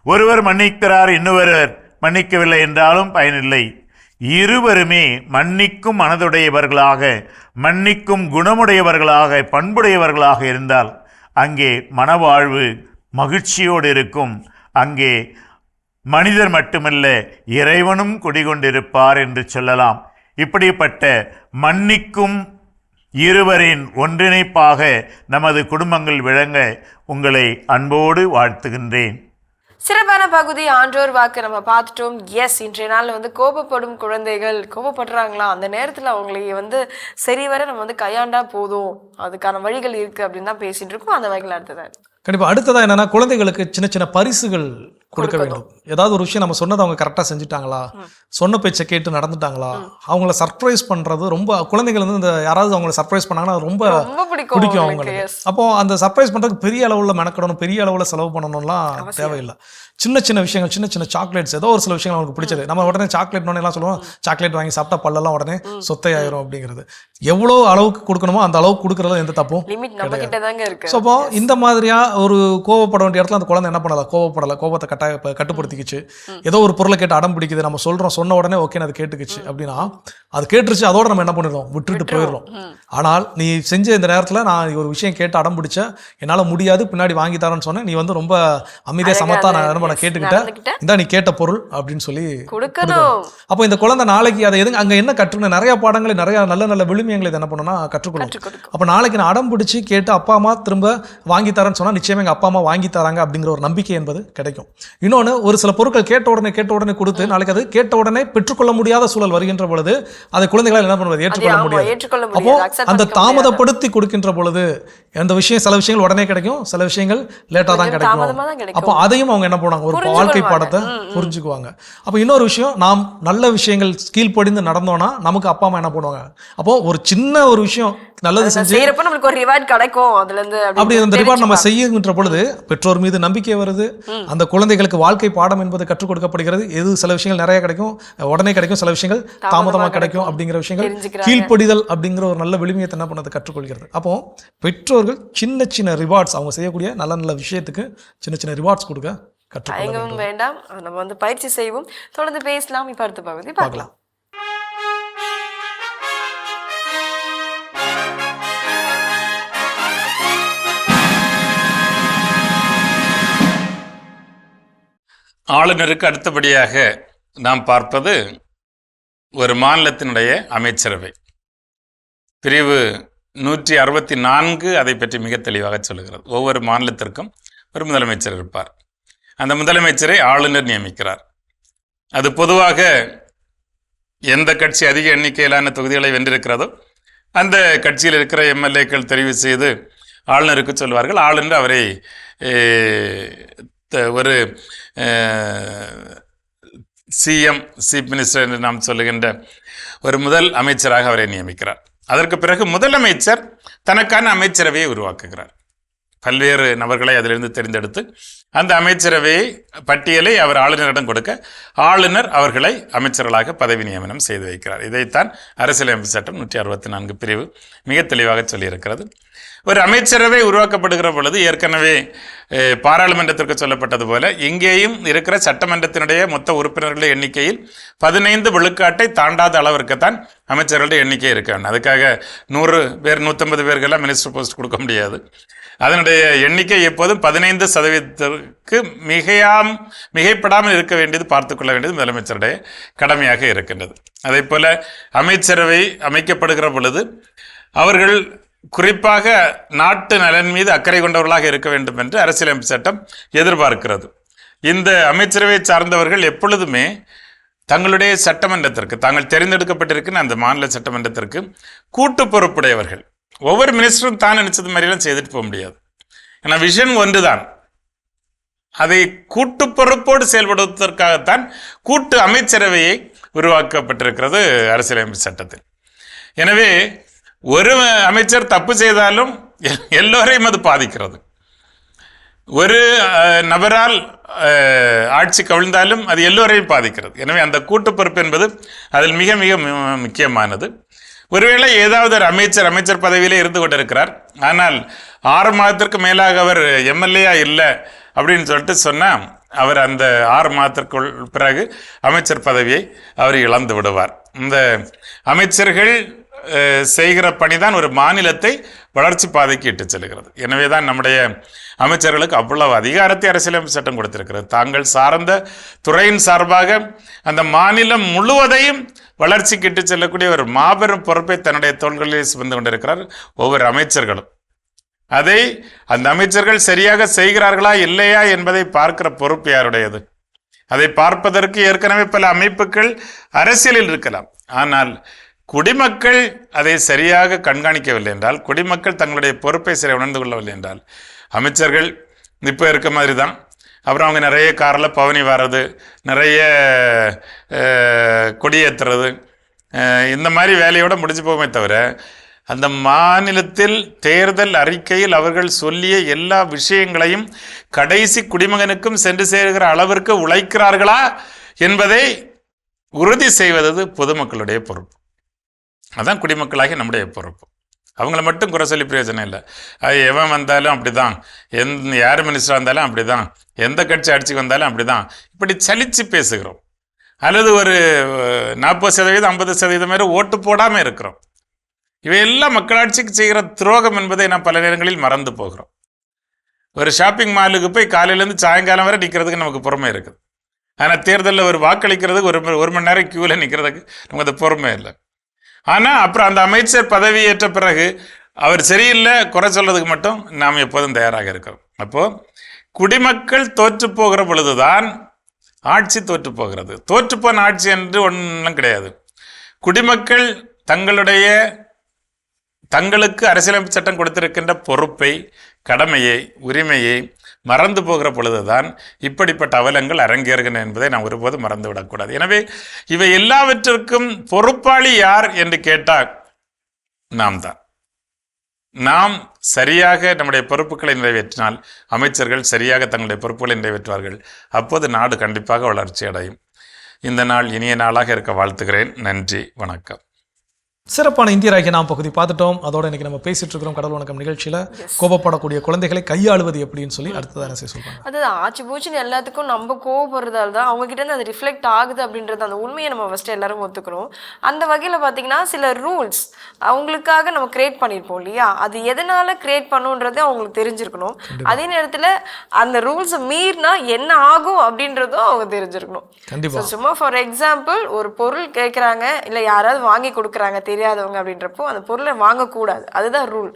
ஒருவர் மன்னிக்கிறார், இன்னொருவர் மன்னிக்கவில்லை என்றாலும் பயனில்லை. இருவருமே மன்னிக்கும் மனதுடையவர்களாக, மன்னிக்கும் குணமுடையவர்களாக, பண்புடையவர்களாக இருந்தால் அங்கே மனவாழ்வு மகிழ்ச்சியோடு இருக்கும். அங்கே மனிதர் மட்டுமல்ல, இறைவனும் குடிகொண்டிருப்பார் என்று சொல்லலாம். இப்படிப்பட்ட மன்னிக்கும் இருவரின் ஒன்றிணைப்பாக நமது குடும்பங்கள் விளங்க உங்களை அன்போடு வாழ்த்துகின்றேன். சிறப்பான பகுதி ஆன்றோர் வாக்கு நம்ம பார்த்துட்டோம். எஸ், இன்றைய நாளில் வந்து கோபப்படும் குழந்தைகள் கோபப்படுறாங்களா, அந்த நேரத்தில் அவங்களை வந்து சரிவர நம்ம வந்து கையாண்டா போதும், அதுக்கான வழிகள் இருக்குது அப்படின்னு தான் பேசிகிட்டு இருக்கோம். அந்த வகையில் அடுத்ததாக கண்டிப்பாக அடுத்ததாக என்னென்னா, குழந்தைகளுக்கு சின்ன சின்ன பரிசுகள் கொடுக்க வேண்டும். ஏதாவது ஒரு விஷயம் நம்ம சொன்னதை அவங்க கரெக்டாக செஞ்சுட்டாங்களா, சொன்ன பேச்சை கேட்டு நடந்துட்டாங்களா, அவங்கள சர்ப்ரைஸ் பண்ணுறது ரொம்ப, குழந்தைகள் வந்து இந்த யாராவது அவங்கள சர்ப்ரைஸ் பண்ணாங்கன்னா ரொம்ப பிடிக்கும் அவங்களுக்கு. அப்போ அந்த சர்ப்ரைஸ் பண்ணுறதுக்கு பெரிய அளவில் மெனக்கடணும், பெரிய அளவில் செலவு பண்ணணும்லாம் தேவையில்லை. சின்ன சின்ன விஷயங்கள், சின்ன சின்ன சாக்லேட்ஸ், ஏதோ ஒரு சில விஷயங்கள் அவங்களுக்கு பிடிச்சது. நம்ம உடனே சாக்லேட் எல்லாம் சொல்லுவோம், சாக்லேட் வாங்கி சாப்பிட்டா பல்லெல்லாம் உடனே சொத்தையாயிரும் அப்படிங்கிறது. எவ்வளோ அளவுக்கு கொடுக்கணுமோ அந்த அளவுக்கு கொடுக்கறதுல எந்த தப்பும் கிடையாது. ஸோ அப்போ இந்த மாதிரியா ஒரு கோவப்பட வேண்டிய இடத்துல அந்த குழந்தை என்ன பண்ணலாம், கோவப்படலை, கோபத்தை கட்டுப்படுத்திக்கிச்சு. ஏதோ ஒரு பொருளை கேட்டு அடம் பிடிக்குது, நம்ம சொல்றோம், சொன்ன உடனே ஓகேன்னு அது கேட்டுக்குச்சு அப்படின்னா, அது கேட்டுருச்சு, அதோட நம்ம என்ன பண்ணிடுறோம், விட்டுட்டு போயிடுறோம். ஆனால் நீ செஞ்ச இந்த நேரத்தில் நான் ஒரு விஷயம் கேட்டு அடம் பிடிச்ச, என்னால் முடியாது, பின்னாடி வாங்கி தரேன்னு சொன்னேன், நீ வந்து ரொம்ப அமைதியாக சமத்தா நான் கேட்டுக்கிட்டேன், இந்த நீ கேட்ட பொருள் அப்படின்னு சொல்லி கொடுக்கணும். அப்போ இந்த குழந்தை நாளைக்கு அதை எதுங்க அங்கே என்ன கற்றுக்கணும், நிறைய பாடங்களை, நிறைய நல்ல நல்ல விழுமியங்களை என்ன பண்ணணும்னா கற்றுக்கணும். அப்போ நாளைக்கு நான் அடம் பிடிச்சி கேட்டு அப்பா அம்மா திரும்ப வாங்கி தரேன்னு சொன்னால் நிச்சயமா எங்கள் அப்பா அம்மா வாங்கி தராங்க அப்படிங்கிற ஒரு நம்பிக்கை என்பது கிடைக்கும். இன்னொன்று, ஒரு சில பொருட்கள் கேட்ட உடனே கொடுத்து நாளைக்கு அது கேட்ட உடனே பெற்றுக்கொள்ள முடியாத சூழல் வருகின்ற பொழுது அதை குழந்தைகளால் என்ன பண்ணுவது, ஏற்றுக்கொள்ள முடியாது. அப்போ அந்த தாமதப்படுத்தி கொடுக்கின்ற பொழுது அந்த விஷயம், சில விஷயங்கள் உடனே கிடைக்கும், சில விஷயங்கள் லேட்டாக தான் கிடைக்கும். அப்போ அதையும் அவங்க என்ன பண்ணுவாங்க, ஒரு வாழ்க்கை பாடத்தை புரிஞ்சுக்குவாங்க. அப்போ இன்னொரு விஷயம், நாம் நல்ல விஷயங்கள் கீழ்ப்படிந்து நடந்தோம்னா நமக்கு அப்பா அம்மா என்ன பண்ணுவாங்க, அப்போ ஒரு சின்ன ஒரு விஷயம் நல்லது செஞ்சு நமக்கு ஒரு ரிவார்ட் கிடைக்கும், அதுல இருந்து அப்படி அந்த ரிவார்ட் நம்ம செய்யுகின்ற பொழுது பெற்றோர் மீது நம்பிக்கை வருது. அந்த குழந்தைகளுக்கு வாழ்க்கை பாடம் என்பது கற்றுக் கொடுக்கப்படுகிறது. எது சில விஷயங்கள் நிறைய கிடைக்கும், உடனே கிடைக்கும், சில விஷயங்கள் தாமதமாக கிடைக்கும் அப்படிங்கிற விஷயங்கள், கீழ்ப்படிதல் அப்படிங்கிற ஒரு நல்ல விழுமியத்தை என்ன பண்ணது கற்றுக்கொள்கிறது. அப்போ பெற்றோர்கள் சின்ன சின்ன ரிவார்ட்ஸ், அவங்க செய்யக்கூடிய நல்ல நல்ல விஷயத்துக்கு சின்ன சின்ன ரிவார்ட்ஸ் கொடுக்க கற்றுக்கொள்ள வேண்டாம். நம்ம வந்து பயிற்சி செய்வோம், தொடர்ந்து பேசலாம். இப்ப அடுத்த பகுதி பார்க்கலாம். ஆளுநருக்கு அடுத்தபடியாக நாம் பார்ப்பது ஒரு மாநிலத்தினுடைய அமைச்சரவை. பிரிவு 164 அதை பற்றி மிக தெளிவாக சொல்லுகிறது. ஒவ்வொரு மாநிலத்திற்கும் ஒரு முதலமைச்சர் இருப்பார். அந்த முதலமைச்சரை ஆளுநர் நியமிக்கிறார். அது பொதுவாக எந்த கட்சி அதிக எண்ணிக்கையிலான தொகுதிகளை வென்றிருக்கிறதோ அந்த கட்சியில் இருக்கிற எம்எல்ஏக்கள் தெரிவு செய்து ஆளுநருக்கு சொல்வார்கள். ஆளுநர் அவரை ஒரு சிஎம் சீஃப் மினிஸ்டர் என்று நாம் சொல்லுகின்ற ஒரு முதல் அமைச்சராக அவரை நியமிக்கிறார். அதற்கு பிறகு முதலமைச்சர் தனக்கான அமைச்சரவையை உருவாக்குகிறார். பல்வேறு நபர்களை அதிலிருந்து தேர்ந்தெடுத்து அந்த அமைச்சரவை பட்டியலை அவர் ஆளுநரிடம் கொடுக்க ஆளுநர் அவர்களை அமைச்சர்களாக பதவி நியமனம் செய்து வைக்கிறார். இதைத்தான் அரசியலமைப்பு சட்டம் 164 பிரிவு மிக தெளிவாக சொல்லியிருக்கிறது. ஒரு அமைச்சரவை உருவாக்கப்படுகிற பொழுது ஏற்கனவே பாராளுமன்றத்திற்கு சொல்லப்பட்டது போல இங்கேயும் இருக்கிற சட்டமன்றத்தினுடைய மொத்த உறுப்பினர்களுடைய எண்ணிக்கையில் 15 விழுக்காட்டை தாண்டாத அளவிற்குத்தான் அமைச்சர்களுடைய எண்ணிக்கை இருக்க வேண்டும். அதுக்காக 100 பேர் 150 பேருக்கெல்லாம் மினிஸ்டர் போஸ்ட் கொடுக்க முடியாது. அதனுடைய எண்ணிக்கை எப்போதும் 15% மிகைப்படாமல் இருக்க வேண்டியது, பார்த்துக்கொள்ள வேண்டியது முதலமைச்சருடைய கடமையாக இருக்கின்றது. அதே போல அமைச்சரவை அமைக்கப்படுகிற பொழுது அவர்கள் குறிப்பாக நாட்டு நலன் மீது அக்கறை கொண்டவர்களாக இருக்க வேண்டும் என்று அரசியலமைப்பு சட்டம் எதிர்பார்க்கிறது. இந்த அமைச்சரவை சார்ந்தவர்கள் எப்பொழுதுமே தங்களுடைய சட்டமன்றத்திற்கு, தாங்கள் தேர்ந்தெடுக்கப்பட்டிருக்கிற அந்த மாநில சட்டமன்றத்திற்கு கூட்டு பொறுப்புடையவர்கள். ஒவ்வொரு மினிஸ்டரும் தான் நினைச்சது மாதிரிலாம் செய்துட்டு போக முடியாது. ஏன்னா விஷன் ஒன்று தான். அதை கூட்டு பொறுப்போடு செயல்படுவதற்காகத்தான் கூட்டு அமைச்சரவையை உருவாக்கப்பட்டிருக்கிறது அரசியலமைப்பு சட்டத்தில். எனவே ஒரு அமைச்சர் தப்பு செய்தாலும் எல்லோரையும் அது பாதிக்கிறது. ஒரு நபரால் ஆட்சி கவிழ்ந்தாலும் அது எல்லோரையும் பாதிக்கிறது. எனவே அந்த கூட்டு பொறுப்பு என்பது அதில் மிக மிக முக்கியமானது. ஒருவேளை ஏதாவது ஒரு அமைச்சர் பதவியிலே இருந்து கொண்டிருக்கிறார், ஆனால் 6 மாதத்திற்கு மேலாக அவர் எம்எல்ஏயா இல்லை அப்படின்னு சொல்லிட்டு சொன்னால் அவர் அந்த 6 மாதத்திற்குள் பிறகு அமைச்சர் பதவியை அவர் இழந்து விடுவார். இந்த அமைச்சர்கள் செய்கிற பணிதான் ஒரு மாநிலத்தை வளர்ச்சி பாதைக்கு இட்டு செல்கிறது. எனவே தான் நம்முடைய அமைச்சர்களுக்கு அவ்வளவு அதிகாரத்தை அரசியலமைப்பு சட்டம் கொடுத்திருக்கிறது. தாங்கள் சார்ந்த துறையின் சார்பாக அந்த மாநிலம் முழுவதையும் வளர்ச்சிக்கு இட்டு செல்லக்கூடிய ஒரு மாபெரும் பொறுப்பை தன்னுடைய தோள்களில் சுமந்து கொண்டிருக்கிறார் ஒவ்வொரு அமைச்சர்களும். அதை அந்த அமைச்சர்கள் சரியாக செய்கிறார்களா இல்லையா என்பதை பார்க்கிற பொறுப்பு யாருடையது? அதை பார்ப்பதற்கு ஏற்கனவே பல அமைப்புகள் அரசியலில் இருக்கலாம். ஆனால் குடிமக்கள் அதை சரியாக கண்காணிக்கவில்லை என்றால், குடிமக்கள் தங்களுடைய பொறுப்பை சரி உணர்ந்து கொள்ளவில்லை என்றால், அமைச்சர்கள் இப்போ இருக்க மாதிரி தான். அப்புறம் அவங்க நிறைய காரில் பவனி வர்றது, நிறைய கொடியேற்றுறது, இந்த மாதிரி வேலையோடு முடிஞ்சு போகுமே தவிர அந்த மாநிலத்தில் தேர்தல் அறிக்கையில் அவர்கள் சொல்லிய எல்லா விஷயங்களையும் கடைசி குடிமகனுக்கும் சென்று சேர்கிற அளவிற்கு உழைக்கிறார்களா என்பதை உறுதி செய்வது பொதுமக்களுடைய பொறுப்பு. அதான் குடிமக்களாகி நம்முடைய பொறுப்பு. அவங்கள மட்டும் குறை சொல்லி பிரயோஜனம் இல்லை. அது எவன் வந்தாலும் அப்படி தான், யார் மினிஸ்டராக இருந்தாலும் அப்படி தான், எந்த கட்சி ஆட்சிக்கு வந்தாலும் அப்படி தான், இப்படி சலித்து பேசுகிறோம். அல்லது ஒரு 40% 50% மேலே ஓட்டு போடாமல் இருக்கிறோம். இவையெல்லாம் மக்களாட்சிக்கு செய்கிற துரோகம் என்பதை நாம் பல நேரங்களில் மறந்து போகிறோம். ஒரு ஷாப்பிங் மாலுக்கு போய் காலையிலேருந்து சாயங்காலம் வரை நிற்கிறதுக்கு நமக்கு பொறுமை இருக்குது. ஆனால் தேர்தலில் ஒரு வாக்களிக்கிறதுக்கு ஒரு மணி நேரம் க்யூவில் நிற்கிறதுக்கு நமக்கு அந்த பொறுமை இல்லை. ஆனால் அப்புறம் அந்த அமைச்சர் பதவியேற்ற பிறகு அவர் சரியில்லை குறை சொல்றதுக்கு மட்டும் நாம் எப்போதும் தயாராக இருக்கிறோம். அப்போது குடிமக்கள் தோற்று போகிற பொழுதுதான் ஆட்சி தோற்று போகிறது. தோற்றுப்போன ஆட்சி என்று ஒன்றும் கிடையாது. குடிமக்கள் தங்களுக்கு அரசியலமைப்பு சட்டம் கொடுத்திருக்கின்ற பொறுப்பை, கடமையை, உரிமையை மறந்து போகிற பொழுதுதான் இப்படிப்பட்ட அவலங்கள் அரங்கேறுகின்றன என்பதை நாம் ஒருபோதும் மறந்துவிடக்கூடாது. எனவே இவை எல்லாவற்றிற்கும் பொறுப்பாளி யார் என்று கேட்டால் நாம் தான். நாம் சரியாக நம்முடைய பொறுப்புகளை நிறைவேற்றினால் அமைச்சர்கள் சரியாக தங்களுடைய பொறுப்புகளை நிறைவேற்றுவார்கள். அப்போது நாடு கண்டிப்பாக வளர்ச்சி அடையும். இந்த நாள் இனிய நாளாக இருக்க வாழ்த்துகிறேன். நன்றி, வணக்கம். சிறப்பான இந்தியராகிய நாம் பகுதி பார்த்துட்டோம். அதோட இன்னைக்கு நம்ம பேசிட்டு இருக்கிறோம் கடவுள் வணக்கம் நிகழ்ச்சியில கோபப்படக்கூடிய குழந்தைகளை கையாளுவது எப்படின்னு சொல்லி அடுத்ததான் என்ன சொல்றாங்க. அதுதான் ஆச்சு பூச்சின்னு எல்லாத்துக்கும் நம்ம கோவப்படுறதால தான் அவங்க கிட்ட இருந்து அது ரிஃப்ளெக்ட் ஆகுது அப்படின்றது அந்த உண்மையை நம்ம ஃபர்ஸ்ட் எல்லாரும் ஒத்துக்கணும். அந்த வகையில் பார்த்தீங்கன்னா சில ரூல்ஸ் அவங்களுக்காக நம்ம கிரியேட் பண்ணியிருப்போம் இல்லையா, அது எதனால கிரியேட் பண்ணுன்றது அவங்களுக்கு தெரிஞ்சிருக்கணும். அதே நேரத்தில் அந்த ரூல்ஸை மீறினா என்ன ஆகும் அப்படின்றதும் அவங்க தெரிஞ்சிருக்கணும். சும்மா ஃபார் எக்ஸாம்பிள் ஒரு பொருள் கேட்குறாங்க, இல்லை யாராவது வாங்கி கொடுக்குறாங்க தெரியாதவங்க அப்படின்றப்போ அந்த பொருளை வாங்கக்கூடாது, அதுதான் ரூல்.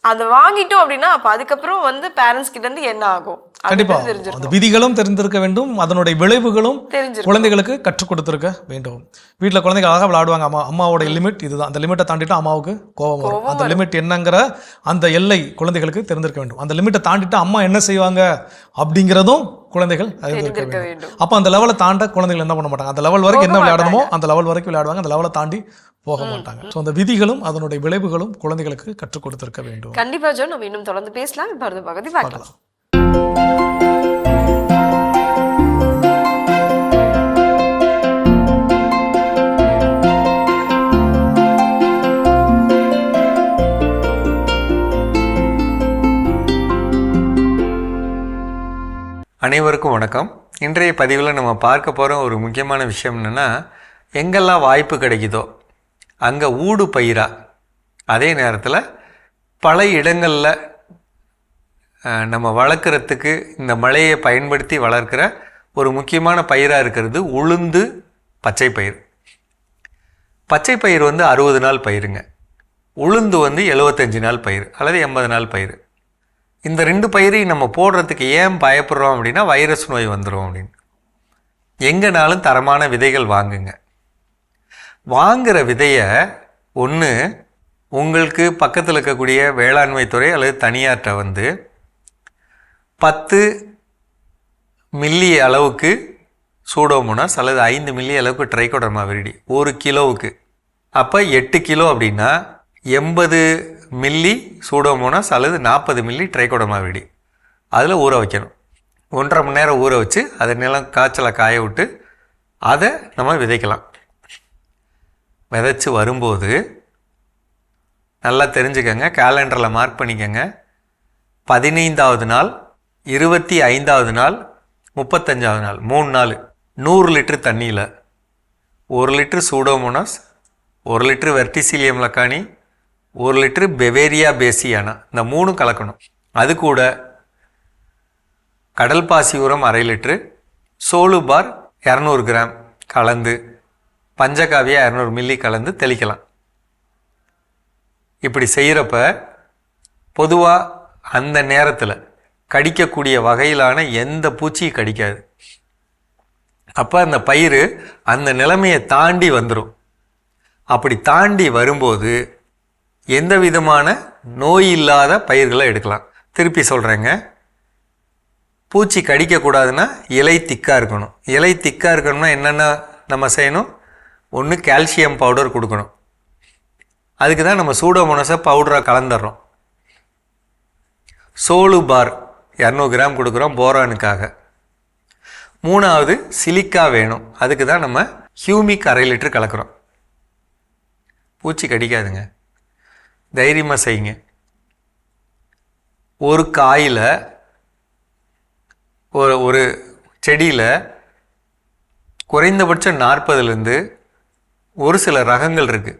அதை வாங்கிட்டோம் அப்படின்னா அப்போ அதுக்கப்புறம் வந்து பேரண்ட்ஸ் கிட்ட இருந்து என்ன ஆகும் கண்டிப்பா அந்த தெரிஞ்சிருக்கும், விதிகளும் தெரிந்திருக்க வேண்டும், அதனுடைய விளைவுகளும் தெரிஞ்சிருக்கும். குழந்தைகளுக்கு கற்றுக் கொடுத்திருக்க வேண்டும். வீட்டில் குழந்தைங்க அழகாக விளையாடுவாங்க, அம்மாவோட லிமிட் இதுதான், அந்த லிமிட்டை தாண்டிட்டு அம்மாவுக்கு கோபம் வரும். அந்த லிமிட் என்னங்கிற அந்த எல்லை குழந்தைகளுக்கு தெரிந்திருக்க வேண்டும். அந்த லிமிட்டை தாண்டிட்டு அம்மா என்ன செய்வாங்க அப்படிங்கிறதும் குழந்தைகள் அறிந்திருக்க வேண்டும். அப்போ அந்த லெவலை தாண்ட குழந்தைகள் என்ன பண்ண மாட்டாங்க, அந்த லெவல் வரைக்கும் என்ன விளையாடணுமோ அந்த லெவல் வரைக்கும் விளையாடுவாங்க, அந்த லெவலை தாண்டி போக மாட்டாங்க. ஸோ அந்த விதிகளும் அதனுடைய விளைவுகளும் குழந்தைகளுக்கு கற்றுக் கொடுத்திருக்க வேண்டும். கண்டிப்பா ஜோ, நம்ம இன்னும் தொடர்ந்து பேசலாம். இப்போ அடுத்த பகுதி பார்க்கலாம். அனைவருக்கும் வணக்கம். இன்றைய பதிவில் நம்ம பார்க்க போகிற ஒரு முக்கியமான விஷயம் என்னென்னா, எங்கெல்லாம் வாய்ப்பு கிடைக்குதோ அங்கே ஊடு பயிரா, அதே நேரத்தில் பல இடங்களில் நம்ம வளர்க்குறதுக்கு இந்த மழையை பயன்படுத்தி வளர்க்குற ஒரு முக்கியமான பயிராக இருக்கிறது உளுந்து பச்சை பயிர். பச்சை பயிர் வந்து 60 நாள் பயிருங்க, உளுந்து வந்து 75 நாள் பயிர் அல்லது 80 நாள் பயிர். இந்த 2 பயிரையும் நம்ம போடுறதுக்கு ஏன் பயப்படுறோம் அப்படின்னா, வைரஸ் நோய் வந்துடும் அப்படின்னு. எங்கேனாலும் தரமான விதைகள் வாங்குங்க. வாங்குகிற விதையை ஒன்று உங்களுக்கு பக்கத்தில் இருக்கக்கூடிய வேளாண்மை துறை அல்லது தனியார்கிட்ட வந்து 10 மில்லி அளவுக்கு சூடோமோனாஸ் அல்லது 5 மில்லி அளவுக்கு ட்ரைகோடர்மா விரிடி 1 கிலோவுக்கு. அப்போ 8 கிலோ அப்படின்னா 80 மில்லி சூடோமோனாஸ் அல்லது 40 மில்லி ட்ரைகோடர்மா விரிடி அதில் ஊற வைக்கணும். 1.5 மணி நேரம் ஊற வச்சு அதை நிலம் காய்ச்சலை காய விட்டு அதை நம்ம விதைக்கலாம். விதைச்சி வரும்போது நல்லா தெரிஞ்சுக்கங்க, கேலண்டரில் மார்க் பண்ணிக்கங்க. 15வது நாள், 25வது நாள், 35வது நாள், 3 நாள் 100 லிட்டர் தண்ணியில் 1 litre pseudomonas, 1 litre verticillium lecanii, 1 litre beauveria bassiana, இந்த 3 கலக்கணும். அது கூட கடல் பாசி உரம் 1/2 லிட்டரு, சோளு பார் 200 கிராம் கலந்து, பஞ்சகாவியா 200 மில்லி கலந்து தெளிக்கலாம். இப்படி செய்கிறப்ப பொதுவாக அந்த நேரத்தில் கடிக்கக்கூடிய வகையிலான எந்த பூச்சியும் கடிக்காது. அப்போ அந்த பயிர் அந்த நிலைமையை தாண்டி வந்துடும். அப்படி தாண்டி வரும்போது எந்த விதமான நோய் இல்லாத பயிர்களை எடுக்கலாம். திருப்பி சொல்கிறேங்க, பூச்சி கடிக்கக்கூடாதுன்னா இலை திக்காக இருக்கணும். இலை திக்காக இருக்கணும்னா என்னென்ன நம்ம செய்யணும்? ஒன்று கால்சியம் பவுடர் கொடுக்கணும். அதுக்கு தான் நம்ம சூடோமோனாஸை பவுடராக கலந்துடுறோம். சோளு பார் 200 கிராம் கொடுக்குறோம் போரானுக்காக. 3வது சிலிக்கா வேணும், அதுக்கு தான் நம்ம ஹியூமிக் 1/2 லிட்டர் கலக்கிறோம். பூச்சி கடிக்காதுங்க, தைரியமாக செய்யுங்க. ஒரு காயில் ஒரு செடியில் குறைந்தபட்சம் 40லேருந்து ஒரு சில ரகங்கள் இருக்குது.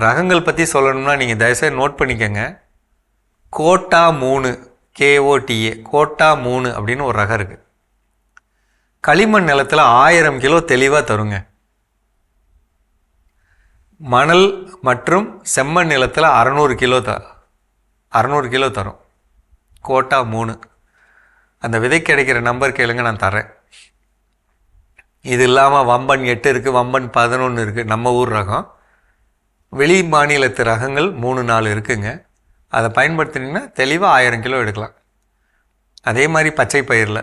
ரகங்கள் பற்றி சொல்லணும்னா நீங்கள் தயவுசெய்து நோட் பண்ணிக்கோங்க. கோட்டா 3 KOTA கோட்டா 3 அப்படின்னு ஒரு ரகம் இருக்குது. களிமண் நிலத்தில் 1000 கிலோ தெளிவாக தருங்க. மணல் மற்றும் செம்மண் நிலத்தில் 600 கிலோ தரும். கோட்டா 3. அந்த விதை கிடைக்கிற நம்பர் கேளுங்க, நான் தரேன். இது இல்லாமல் வம்பன் 8 இருக்குது, வம்பன் 11 இருக்குது, நம்ம ஊர் ரகம். வெளி மாநிலத்து ரகங்கள் 3-4 இருக்குங்க. அதை பயன்படுத்தினீங்கன்னா தெளிவாக 1000 கிலோ எடுக்கலாம். அதே மாதிரி பச்சை பயிரில்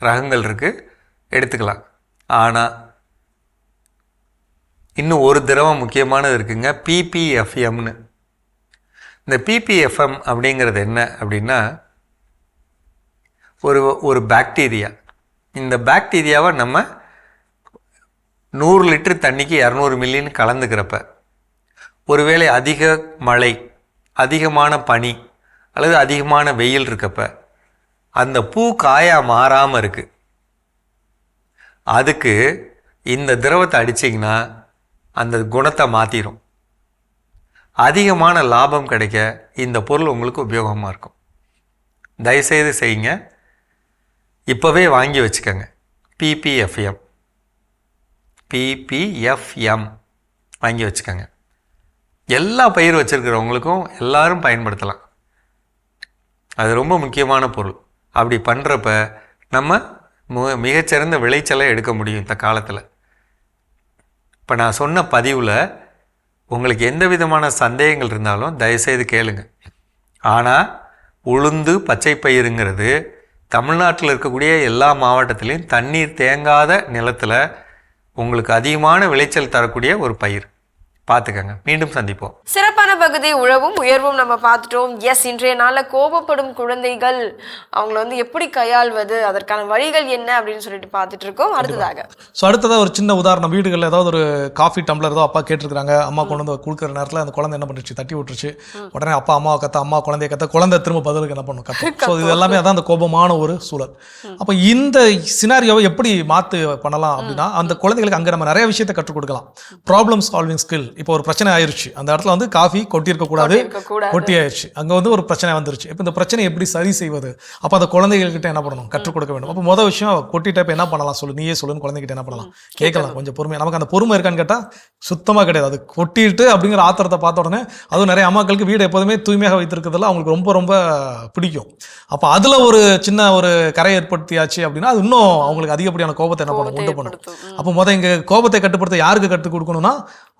ரகங்கள் இருக்குது, எடுத்துக்கலாம். ஆனால் இன்னும் ஒரு திரவம் முக்கியமானது இருக்குங்க, PPFMன்னு. இந்த PPFM அப்படிங்கிறது என்ன அப்படின்னா, ஒரு பாக்டீரியா. இந்த பாக்டீரியாவை நம்ம 100 லிட்டர் தண்ணிக்கு 200 மில்லின்னு கலந்துக்கிறப்ப, ஒருவேளை அதிக மழை, அதிகமான பனி அல்லது அதிகமான வெயில் இருக்கப்ப அந்த பூ காயா மாறாமல் இருக்குது. அதுக்கு இந்த திரவத்தை அடிச்சிங்கன்னா அந்த குணத்தை மாற்றிடும். அதிகமான லாபம் கிடைக்க இந்த பொருள் உங்களுக்கு உபயோகமாக இருக்கும். தயவுசெய்து செய்யுங்க, இப்போவே வாங்கி வச்சுக்கோங்க. PPFM வாங்கி வச்சுக்கோங்க. எல்லா பயிர் வச்சுருக்கிறவங்களுக்கும் எல்லாரும் பயன்படுத்தலாம். அது ரொம்ப முக்கியமான பொருள். அப்படி பண்ணுறப்ப நம்ம மிகச்சிறந்த விளைச்சலை எடுக்க முடியும் இந்த காலத்தில். இப்போ நான் சொன்ன பதிவில் உங்களுக்கு எந்த விதமான சந்தேகங்கள் இருந்தாலும் தயவுசெய்து கேளுங்க. ஆனால் உளுந்து பச்சை பயிருங்கிறது தமிழ்நாட்டில் இருக்கக்கூடிய எல்லா மாவட்டத்திலையும் தண்ணீர் தேங்காத நிலத்தில் உங்களுக்கு அதிகமான விளைச்சல் தரக்கூடிய ஒரு பயிர். பார்த்துக்கங்க. மீண்டும் சந்திப்போம். சிறப்பான பகுதி உழவும் உயர்வும் நம்ம பார்த்துட்டோம். எஸ், இன்றைய நாளில் கோபப்படும் குழந்தைகள் அவங்கள வந்து எப்படி கையாள்வது, அதற்கான வழிகள் என்ன அப்படின்னு சொல்லிட்டு பார்த்துட்டு இருக்கோம். அடுத்ததாக ஒரு சின்ன உதாரணம். வீடுகளில் ஏதாவது ஒரு காஃபி டம்ளர் ஏதோ அப்பா கேட்டிருக்காங்க, அம்மா கொண்டு வந்து கொடுக்குற நேரத்தில் அந்த குழந்தை என்ன பண்ணிடுச்சு, தட்டி விட்டுருச்சு. உடனே அப்பா அம்மாவை கத்த, அம்மா குழந்தைய கத்த, குழந்தை திரும்ப பதிலுக்கு என்ன பண்ணும், கத்த. ஸோ இது எல்லாமே அதான் அந்த கோபமான ஒரு சூழல். அப்போ இந்த சினாரியோவை எப்படி மாற்று பண்ணலாம் அப்படின்னா, அந்த குழந்தைகளுக்கு அங்கே நம்ம நிறைய விஷயத்தை கற்றுக் கொடுக்கலாம். Problem solving skill. இப்போ ஒரு பிரச்சனை ஆயிடுச்சு, அந்த இடத்துல வந்து காஃபி கொட்டியிருக்கக்கூடாது, கொட்டி ஆயிடுச்சு, அங்கே வந்து ஒரு பிரச்சனை வந்துருச்சு. இப்போ இந்த பிரச்சனை எப்படி சரி செய்வது, அப்போ அந்த குழந்தைகள்கிட்ட என்ன பண்ணணும், கற்றுக் கொடுக்க வேண்டும். அப்போ மொதல் விஷயம் கொட்டிட்ட இப்போ என்ன பண்ணலாம் சொல்லு, நீயே சொல்லுன்னு குழந்தைகிட்ட என்ன பண்ணலாம் கேட்கலாம். கொஞ்சம் பொறுமை. நமக்கு அந்த பொறுமை இருக்கான்னு கேட்டால் சுத்தமாக கிடையாது. அது கொட்டிட்டு அப்படிங்கிற ஆத்திரத்தை பார்த்த உடனே, அதுவும் நிறைய அம்மாக்களுக்கு வீடு எப்போதுமே தூய்மையாக வைத்திருக்கிறதுல அவங்களுக்கு ரொம்ப ரொம்ப பிடிக்கும். அப்போ அதில் ஒரு சின்ன ஒரு கரை ஏற்படுத்தியாச்சு அப்படின்னா அது இன்னும் அவங்களுக்கு அதிகப்படியான கோபத்தை என்ன பண்ணும், உண்டு பண்ணும். அப்போ மொதல் இங்கே கோபத்தை கட்டுப்படுத்த யாருக்கு கற்றுக் கொடுக்கணும்னா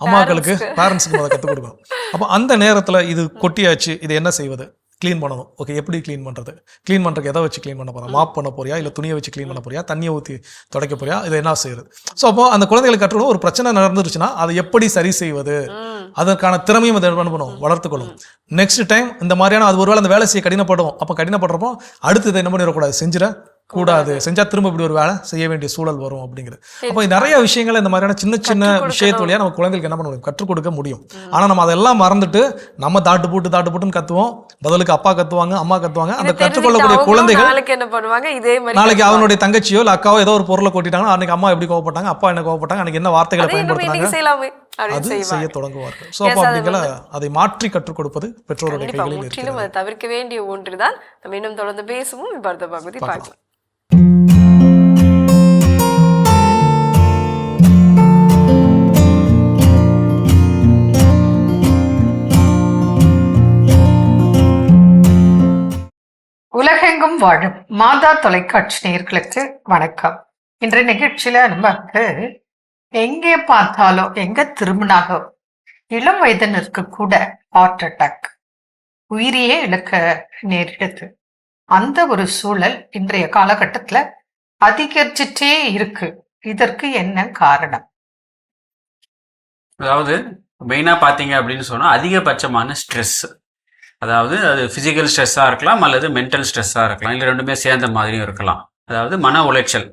அம்மாக்களுக்கு, பேரண்ட்ஸுக்கு முதல்ல கற்றுக் கொடுக்கணும். அப்போ அந்த நேரத்தில் இது கொட்டியாச்சு, இது என்ன செய்வது, க்ளீன் பண்ணணும். ஓகே, எப்படி க்ளீன் பண்ணுறது, க்ளீன் பண்ணுறதுக்கு எதை வச்சு க்ளீன் பண்ண போகிறோம், மாப் பண்ண போறியா, இல்லை துணியை வச்சு க்ளீன் பண்ண போறியா, தண்ணியை ஊற்றி துடைக்க போறியா, இதை என்ன செய்யுது. ஸோ அப்போ அந்த குழந்தைகளுக்கு கற்றுக்கணும். ஒரு பிரச்சனை நடந்துருச்சுன்னா அதை எப்படி சரி செய்வது, அதற்கான திறமையும் அதை என்ன பண்ணணும், வளர்த்துக்கணும். நெக்ஸ்ட் டைம் இந்த மாதிரியான அது ஒருவேளை அந்த வேலை செய்ய கடினப்படும். அப்போ கடினப்படுறப்போ அடுத்து இதை என்ன பண்ணிடக்கூடாது, செஞ்சிட கூடாது, செஞ்சா திரும்ப இப்படி ஒரு வேலை செய்ய வேண்டிய சூழல் வரும் அப்படிங்கிறது. அப்போ நிறைய விஷயங்கள் இந்த மாதிரியான சின்ன சின்ன விஷயத்து வழியா நம்ம குழந்தைகளுக்கு என்ன பண்ண முடியும், கற்றுக் கொடுக்க முடியும். ஆனா நம்ம அதெல்லாம் மறந்துட்டு நம்ம தாட்டு போட்டுன்னு கத்துவோம், பதிலுக்கு அப்பா கத்துவாங்க, அம்மா கத்துவாங்க. அந்த கற்றுக்கொள்ளக்கூடிய குழந்தைகள் நாளைக்கு அவனுடைய தங்கச்சியோ இல்லை அக்காவோ ஏதோ ஒரு பொருளை கொட்டிட்டாங்கன்னா அன்னைக்கு அம்மா எப்படி கோவப்பட்டாங்க, அப்பா என்ன கோவப்பட்டாங்க, அன்னைக்கு என்ன வார்த்தைகளை பயன்படுத்தினாங்க, அது செய்ய தொடங்குவார்கள். ஸோ அப்போ அப்படிங்கிற அதை மாற்றி கற்றுக் கொடுப்பது பெற்றோருடைய கைகளில் இருக்கிறது. அதை தவிர்க்க வேண்டிய ஒன்றுதான். நம்ம இன்னும் தொடர்ந்து பேசுவோம். இப்போ அடுத்த பகுதி பார்க்கலாம். உலகெங்கும் வாழும் மாதா தொலைக்காட்சி நேயர்களுக்கு வணக்கம். இன்றைய நிகழ்ச்சியில நமக்கு எங்கே பார்த்தாலும், எங்க திரும்பினாலும் இளம் வயதினருக்கு கூட ஹார்ட் அட்டாக், உயிரையே இழக்க நேரிடுது. அந்த ஒரு சூழல் இன்றைய காலகட்டத்துல அதிகரிச்சுட்டே இருக்கு. இதற்கு என்ன காரணம்? அதாவது மெயினாக பார்த்தீங்க அப்படின்னு சொன்னால் அதிகபட்சமான ஸ்ட்ரெஸ். அதாவது அது ஃபிசிக்கல் ஸ்ட்ரெஸ்ஸாக இருக்கலாம் அல்லது மென்டல் ஸ்ட்ரெஸ்ஸாக இருக்கலாம், இல்லை ரெண்டுமே சேர்ந்த மாதிரியும் இருக்கலாம். அதாவது மன உளைச்சல்,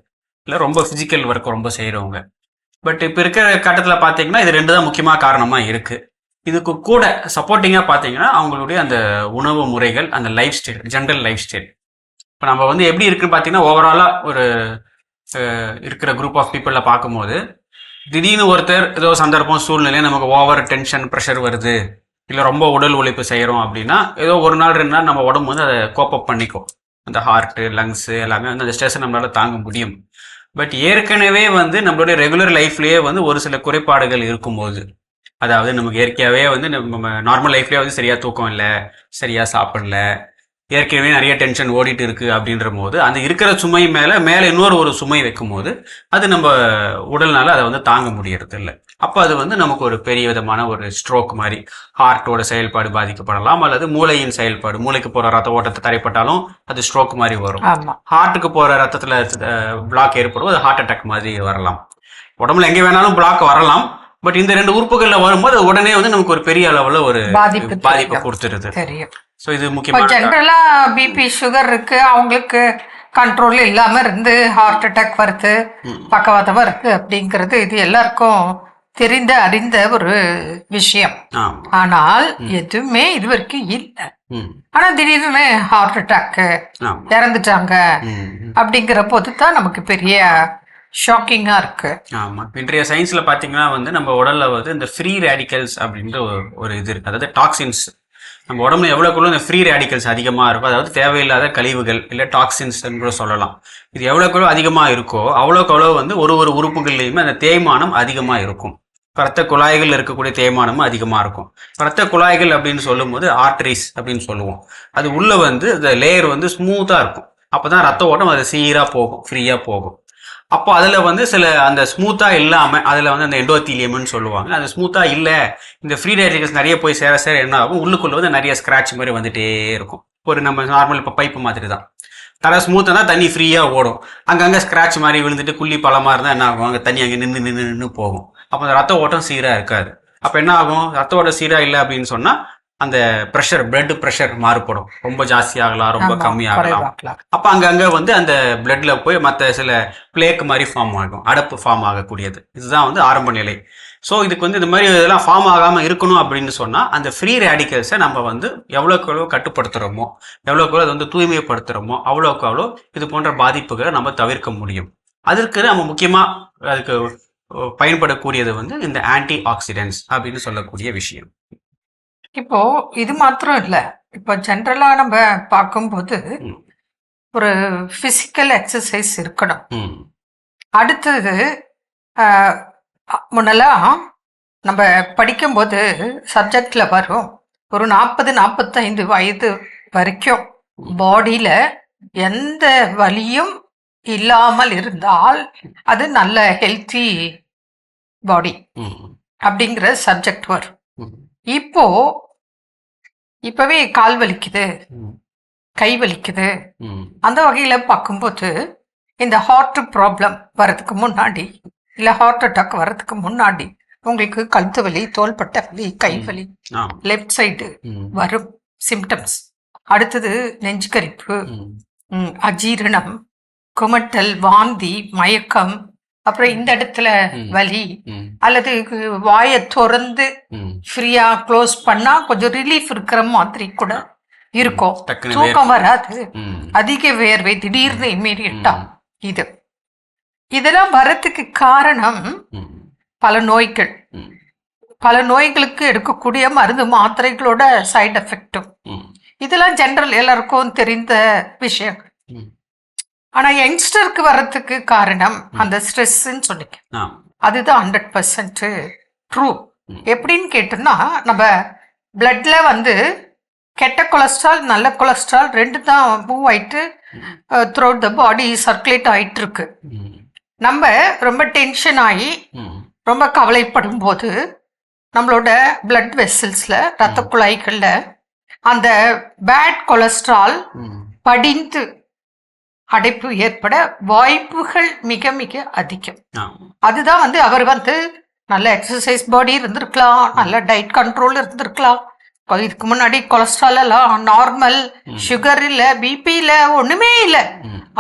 இல்லை ரொம்ப ஃபிசிக்கல் ஒர்க் ரொம்ப செய்கிறவங்க. பட் இப்போ இருக்கிற கட்டத்தில் பார்த்தீங்கன்னா இது ரெண்டு தான் முக்கியமாக காரணமாக இருக்குது. இதுக்கு கூட சப்போர்ட்டிங்காக பார்த்தீங்கன்னா அவங்களுடைய அந்த உணவு முறைகள், அந்த life style, general life style. இப்போ நம்ம வந்து எப்படி இருக்குன்னு பார்த்தீங்கன்னா ஓவராலாக ஒரு இருக்கிற குரூப் ஆஃப் பீப்புளில் பார்க்கும்போது திடீர்னு ஒருத்தர் ஏதோ சந்தர்ப்பம் சூழ்நிலை நமக்கு ஓவர் டென்ஷன் ப்ரெஷர் வருது, இல்லை ரொம்ப உடல் உழைப்பு செய்கிறோம் அப்படின்னா ஏதோ ஒரு நாள் 2 நாள் நம்ம உடம்பு வந்து அதை கோப்பப் பண்ணிக்கும். அந்த ஹார்ட்டு, லங்ஸு எல்லாமே வந்து அந்த ஸ்ட்ரெஸ்ஸை நம்மளால் தாங்க முடியும். பட் ஏற்கனவே வந்து நம்மளுடைய ரெகுலர் லைஃப்லேயே வந்து ஒரு சில குறைபாடுகள் இருக்கும்போது, அதாவது நமக்கு இயற்கையாகவே வந்து நம்ம நார்மல் லைஃப்லேயே வந்து சரியாக தூக்கம் இல்லை, சரியாக சாப்பிடல, ஏற்கனவே நிறைய டென்ஷன் ஓடிட்டு இருக்கு அப்படின்ற போது அந்த இருக்கிற சுமை மேலே இன்னொரு ஒரு சுமை வைக்கும் போது அது நம்ம உடல்னால அதை வந்து தாங்க முடியறது இல்லை. அப்போ அது வந்து நமக்கு ஒரு பெரிய விதமான ஒரு ஸ்ட்ரோக் மாதிரி, ஹார்ட்டோட செயல்பாடு பாதிக்கப்படலாம், அல்லது மூளையின் செயல்பாடு, மூளைக்கு போகிற ரத்த ஓட்டத்தை தடைப்பட்டாலும் அது ஸ்ட்ரோக் மாதிரி வரும். ஹார்ட்டுக்கு போகிற ரத்தத்தில் பிளாக் ஏற்படும், அது ஹார்ட் அட்டாக் மாதிரி வரலாம். உடம்புல எங்கே வேணாலும் பிளாக் வரலாம். பட் இந்த 2 உறுப்புகள்ல வரும்போது உடனே வந்து நமக்கு ஒரு பெரிய அளவுல ஒரு பாதிப்பை கொடுத்துருது. ஸோ இது முக்கியமாக ஜென்ரலா பிபி சுகர் இருக்கு, அவங்களுக்கு கண்ட்ரோல் இல்லாம இருந்து ஹார்ட் அட்டாக் வருது, பக்கவாதம் வருது அப்படிங்கிறது இது எல்லாருக்கும் தெரிந்த அறிந்த ஒரு விஷயம். ஆனால் எதுவுமே இது வரைக்கும் இல்லை. ஆனா திடீர்னு ஹார்ட் அட்டாக் இறந்துட்டாங்க அப்படிங்கிற போது தான் நமக்கு பெரிய ஷாக்கிங்கா இருக்கு. ஆமா, இன்றைய சயின்ஸ்ல பாத்தீங்கன்னா வந்து நம்ம உடல்ல வந்து இந்த ஃப்ரீ ரேடிக்கல்ஸ் அப்படின்ற ஒரு இது இருக்கு. அதாவது டாக்ஸின்ஸ் நம்ம உடம்புல எவ்வளோக்குள்ள இந்த ஃப்ரீ ரேடிக்கல்ஸ் அதிகமாக இருக்கும், அதாவது தேவையில்லாத கழிவுகள் இல்லை டாக்ஸின்ஸ் கூட சொல்லலாம். இது எவ்வளோக்குள்ள அதிகமாக இருக்கோ அவ்வளோக்கு அவ்வளோ வந்து ஒரு உறுப்புகள்லையுமே அந்த தேய்மானம் அதிகமாக இருக்கும். இரத்த குழாய்கள் இருக்கக்கூடிய தேய்மானமும் அதிகமாக இருக்கும். இரத்த குழாய்கள் அப்படின்னு சொல்லும்போது ஆர்டரிஸ் அப்படின்னு சொல்லுவோம். அது உள்ள வந்து இந்த லேயர் வந்து ஸ்மூத்தாக இருக்கும். அப்போ தான் ரத்த ஓட்டம் அது சீராக போகும், ஃப்ரீயாக போகும். அப்போ அதில் வந்து சில அந்த ஸ்மூத்தாக இல்லாமல் அதில் வந்து அந்த எண்டோத்தீலியம்னு சொல்லுவாங்க. அந்த ஸ்மூத்தாக இல்லை, இந்த ஃப்ரீ ரேடிக்கல்ஸ் நிறைய போய் சேர சேர என்ன ஆகும், உள்ளுக்குள்ளே வந்து நிறைய ஸ்க்ராட்ச் மாதிரி வந்துகிட்டே இருக்கும். ஒரு நம்ம நார்மல் இப்போ பைப்பு மாதிரி தான். தலை ஸ்மூத்தாக தான் தண்ணி ஃப்ரீயாக ஓடும். அங்கங்கே ஸ்க்ராட்ச் மாதிரி விழுந்துட்டு குள்ளி பழமாக இருந்தால் என்ன ஆகும், அங்கே தண்ணி அங்கே நின்று போகும். அப்போ அந்த ரத்த ஓட்டம் சீராக இருக்காது. அப்போ என்ன ஆகும், ரத்த ஓட்டம் சீராக இல்லை அப்படின்னு சொன்னால் அந்த ப்ரெஷர், பிளட் ப்ரெஷர் மாறுபடும். ரொம்ப ஜாஸ்தியாகலாம், ரொம்ப கம்மியாகலாம். அப்போ அங்கங்கே வந்து அந்த பிளட்ல போய் மற்ற சில பிளேக் மாதிரி ஃபார்ம் ஆகும், அடப்பு ஃபார்ம் ஆகக்கூடியது. இதுதான் வந்து ஆரம்ப நிலை. ஸோ இதுக்கு வந்து இந்த மாதிரி இதெல்லாம் ஃபார்ம் ஆகாமல் இருக்கணும் அப்படின்னு சொன்னால் அந்த ஃப்ரீ ரேடிக்கல்ஸை நம்ம வந்து எவ்வளோக்கு எவ்வளோ கட்டுப்படுத்துகிறோமோ, எவ்வளோக்கு எவ்வளோ அதை வந்து தூய்மைப்படுத்துகிறோமோ அவ்வளோக்கு அவ்வளோ இது போன்ற பாதிப்புகளை நம்ம தவிர்க்க முடியும். அதற்கு நம்ம முக்கியமாக அதுக்கு பயன்படக்கூடியது வந்து இந்த ஆன்டி ஆக்சிடென்ட்ஸ் அப்படின்னு சொல்லக்கூடிய விஷயம். இப்போ இது மாத்திரம் இல்லை, இப்போ ஜென்ரலா நம்ம பார்க்கும்போது ஒரு பிசிக்கல் எக்ஸசைஸ் இருக்கணும். அடுத்தது முன்னெல்லாம் நம்ம படிக்கும்போது சப்ஜெக்ட்ல வரும், ஒரு 40-45 வயது வரைக்கும் பாடியில எந்த வலியும் இல்லாமல் இருந்தால் அது நல்ல ஹெல்த்தி பாடி அப்படிங்கிற சப்ஜெக்ட் வரும். இப்பவே கால் வலிக்குது, கை வலிக்குது, அந்த வகையில பார்க்கும்போது இந்த ஹார்ட் ப்ராப்ளம் வர்றதுக்கு முன்னாடி இல்ல ஹார்ட் அட்டாக் வர்றதுக்கு முன்னாடி உங்களுக்கு கழுத்து வலி, தோள்பட்டை வலி, கை வலி, லெஃப்ட் சைடு வரும் சிம்டம்ஸ். அடுத்தது நெஞ்சுக்கரிப்பு, அஜீரணம், குமட்டல், வாந்தி, மயக்கம், அப்புறம் இந்த இடத்துல வலி, அல்லது வாயை திறந்து ஃப்ரீயா க்ளோஸ் பண்ணா கொஞ்சம் ரிலீஃப் இருக்கிற மாதிரி கூட இருக்கும். தூக்கம் வராது, அதிக வேர்வை, திடீர்னு இமீடியட்டா. இதெல்லாம் வரத்துக்கு காரணம் பல நோய்கள், பல நோய்களுக்கு எடுக்கக்கூடிய மருந்து மாத்திரைகளோட சைடு எஃபெக்டும். இதெல்லாம் ஜெனரல் எல்லாருக்கும் தெரிந்த விஷயங்கள். ஆனா யங்ஸ்டருக்கு வர்றதுக்கு காரணம் அந்த ஸ்ட்ரெஸ்ன்னு சொன்னீங்க, அதுதான் 100% ட்ரூ. எப்படின்னு கேட்டோம்னா நம்ம பிளட்ல வந்து கெட்ட கொலஸ்ட்ரால், நல்ல கொலஸ்ட்ரால் ரெண்டு தான் மூவ் ஆயிட்டு through out the body circulate ஆயிட்டு இருக்கு. நம்ம ரொம்ப டென்ஷன் ஆகி ரொம்ப கவலைப்படும் போது நம்மளோட பிளட் வெசல்ஸ்ல, ரத்த குழாய்கள்ல அந்த பேட் கொலஸ்ட்ரால் படிந்து அடைப்பு ஏற்பட வாய்ப்புகள் மிக மிக அதிகம். அதுதான் வந்து அவர் வந்து நல்ல எக்ஸசைஸ் பாடி இருந்திருக்கலாம், நல்ல டயட் கண்ட்ரோல் இருந்திருக்கலாம், இதுக்கு முன்னாடி கொலஸ்ட்ரால் எல்லாம் நார்மல், சுகர் இல்ல, பிபி இல்ல, ஒண்ணுமே இல்லை.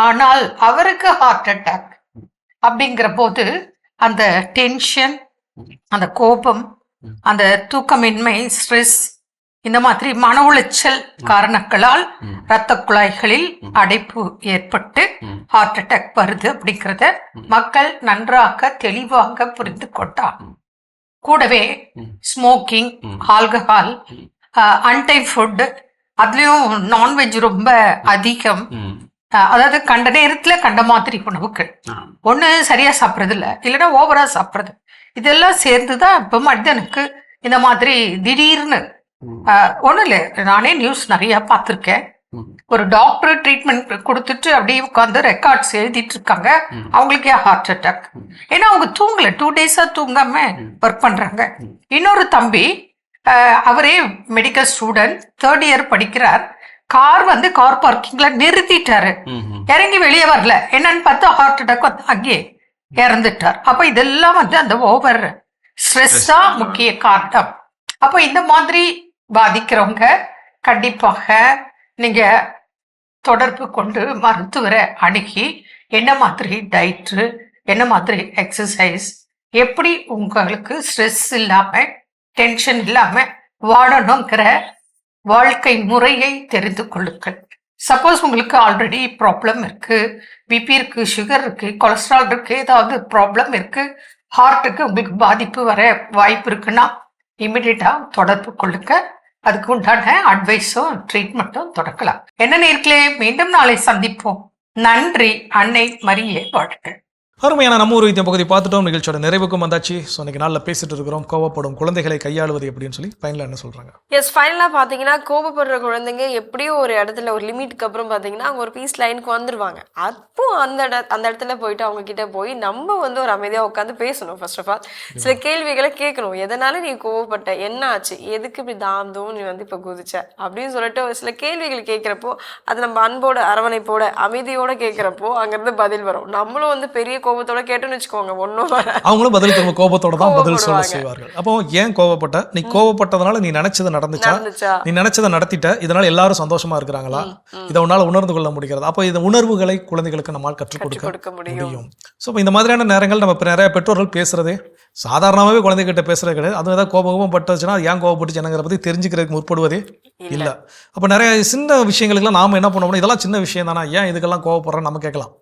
ஆனால் அவருக்கு ஹார்ட் அட்டாக் அப்படிங்கிற போது அந்த டென்ஷன், அந்த கோபம், அந்த தூக்கமின்மை, ஸ்ட்ரெஸ், இந்த மாதிரி மன உளைச்சல் காரணங்களால் இரத்த குழாய்களில் அடைப்பு ஏற்பட்டு ஹார்ட் அட்டாக் வருது அப்படிங்கிறத மக்கள் நன்றாக தெளிவாக புரிந்து கொண்டார். கூடவே ஸ்மோக்கிங், ஆல்கஹால், அன்டைம் ஃபுட், அதுலயும் நான்வெஜ் ரொம்ப அதிகம். அதாவது கண்ட நேரத்துல கண்ட மாதிரி உணவுகள், ஒண்ணு சரியா சாப்பிட்றது இல்லை, இல்லைன்னா ஓவரா சாப்பிட்றது, இதெல்லாம் சேர்ந்துதான் இப்ப மனிதனுக்கு இந்த மாதிரி திடீர்னு ஒன்றும் இல்லை. நானே நியூஸ் நிறைய பார்த்துருக்கேன். ஒரு டாக்டர் ட்ரீட்மெண்ட் கொடுத்துட்டு அப்படியே உட்காந்து ரெக்கார்ட்ஸ் எழுதிட்டு இருக்காங்க, அவங்களுக்கே ஹார்ட் அட்டாக். ஏன்னா அவங்க தூங்கல, 2 days தூங்காம ஒர்க் பண்றாங்க. இன்னொரு தம்பி, அவரே மெடிக்கல் ஸ்டூடெண்ட், 3rd year படிக்கிறார். கார் வந்து கார் பார்க்கிங்ல நிறுத்திட்டாரு, இறங்கி வெளியே வரல, என்னன்னு பார்த்தா ஹார்ட் அட்டாக் வந்து அங்கே இறந்துட்டார். அப்ப இதெல்லாம் வந்து அந்த ஓவர் ஸ்ட்ரெஸ் தான் முக்கிய காரணம். அப்போ இந்த மாதிரி பாதிக்கிறவங்க கண்டிப்பாக நீங்க தொடர்பு கொண்டு மருத்துவரை அணுகி என்ன மாதிரி டயட்டு, என்ன மாதிரி எக்ஸசைஸ், எப்படி உங்களுக்கு ஸ்ட்ரெஸ் இல்லாம டென்ஷன் இல்லாம வாழணுங்கிற வாழ்க்கை முறையை தெரிந்து கொள்ளுங்கள். சப்போஸ் உங்களுக்கு ஆல்ரெடி ப்ராப்ளம் இருக்கு, பிபி இருக்கு, சுகர் இருக்கு, கொலஸ்ட்ரால் இருக்கு, ஏதாவது ப்ராப்ளம் இருக்கு, ஹார்ட்டுக்கு உங்களுக்கு பாதிப்பு வர வாய்ப்பு இருக்குன்னா இமிடியேட்டா தொடர்பு கொள்ளுங்க. அதுக்கு உண்டான அட்வைஸும் ட்ரீட்மெண்ட்டும் தொடக்கலாம். என்ன நேர்களே, மீண்டும் நாளை சந்திப்போம். நன்றி. அன்னை மரியே வாழ்க. அருமையான நம்ம ஒரு வைத்தியம் பகுதி பார்த்துட்டோம். நிகழ்ச்சியோட நிறைவுக்கும் வந்தாச்சு. ஸோ இன்னைக்கு நாளில் பேசிட்டு இருக்கிறோம் கோவப்படும் குழந்தைகளை கையாளுவது எப்படின்னு சொல்லி. ஃபைனலாக என்ன சொல்கிறாங்க? எஸ், ஃபைனலாக பார்த்தீங்கன்னா கோபப்படுற குழந்தைங்க எப்படியோ ஒரு இடத்துல ஒரு லிமிட்டுக்கு அப்புறம் பார்த்தீங்கன்னா அவங்க ஒரு பீஸ் லைனுக்கு வந்துடுவாங்க. அப்போ அந்த இடத்துல போயிட்டு அவங்க கிட்ட போய் நம்ம வந்து ஒரு அமைதியாக உட்காந்து பேசணும். ஃபர்ஸ்ட் ஆஃப் ஆல் சில கேள்விகளை கேட்கணும். எதனால நீ கோவப்பட்ட, என்ன ஆச்சு, எதுக்கு இப்படி தாந்தோம் நீ வந்து இப்போ குதிச்ச அப்படின்னு சொல்லிட்டு ஒரு சில கேள்விகள் கேட்குறப்போ அது நம்ம அன்போட அரவணைப்போட அமைதியோட கேட்குறப்போ அங்கேருந்து பதில் வரும். நம்மளும் வந்து பெரிய கோபத்தோட கேட்டுன்னு வச்சுக்கோங்க, ஒன்றும் அவங்களும் பதில் திரும்ப கோபத்தோட தான் பதில் சொல்ல செய்வார்கள். அப்போ ஏன் கோவப்பட்ட, நீ கோவப்பட்டதுனால நீ நினைச்சது நடந்துச்சா, நீ நினைச்சதை நடத்திட்ட, இதனால எல்லாரும் சந்தோஷமா இருக்கிறாங்களா, இதை உன்னால உணர்ந்து கொள்ள முடிகிறது. அப்போ இந்த உணர்வுகளை குழந்தைகளுக்கு நம்மால் கற்றுக் கொடுக்க முடியும். ஸோ இந்த மாதிரியான நேரங்கள் நம்ம நிறைய பெற்றோர்கள் பேசுறதே சாதாரணமாகவே குழந்தைகிட்ட பேசுறது கிடையாது. அது ஏதாவது கோபமும் பட்டுச்சுன்னா அது ஏன் கோபப்பட்டுச்சு என்னங்கிற பற்றி தெரிஞ்சுக்கிறதுக்கு முற்படுவதே இல்லை. அப்போ நிறைய சின்ன விஷயங்களுக்குலாம் நாம என்ன பண்ணுவோம்னா இதெல்லாம் சின்ன விஷயம் தானே, ஏன் இதுக்கெல்லாம் கோவப்படுறோன்னு நம்ம கேட்கலாம்.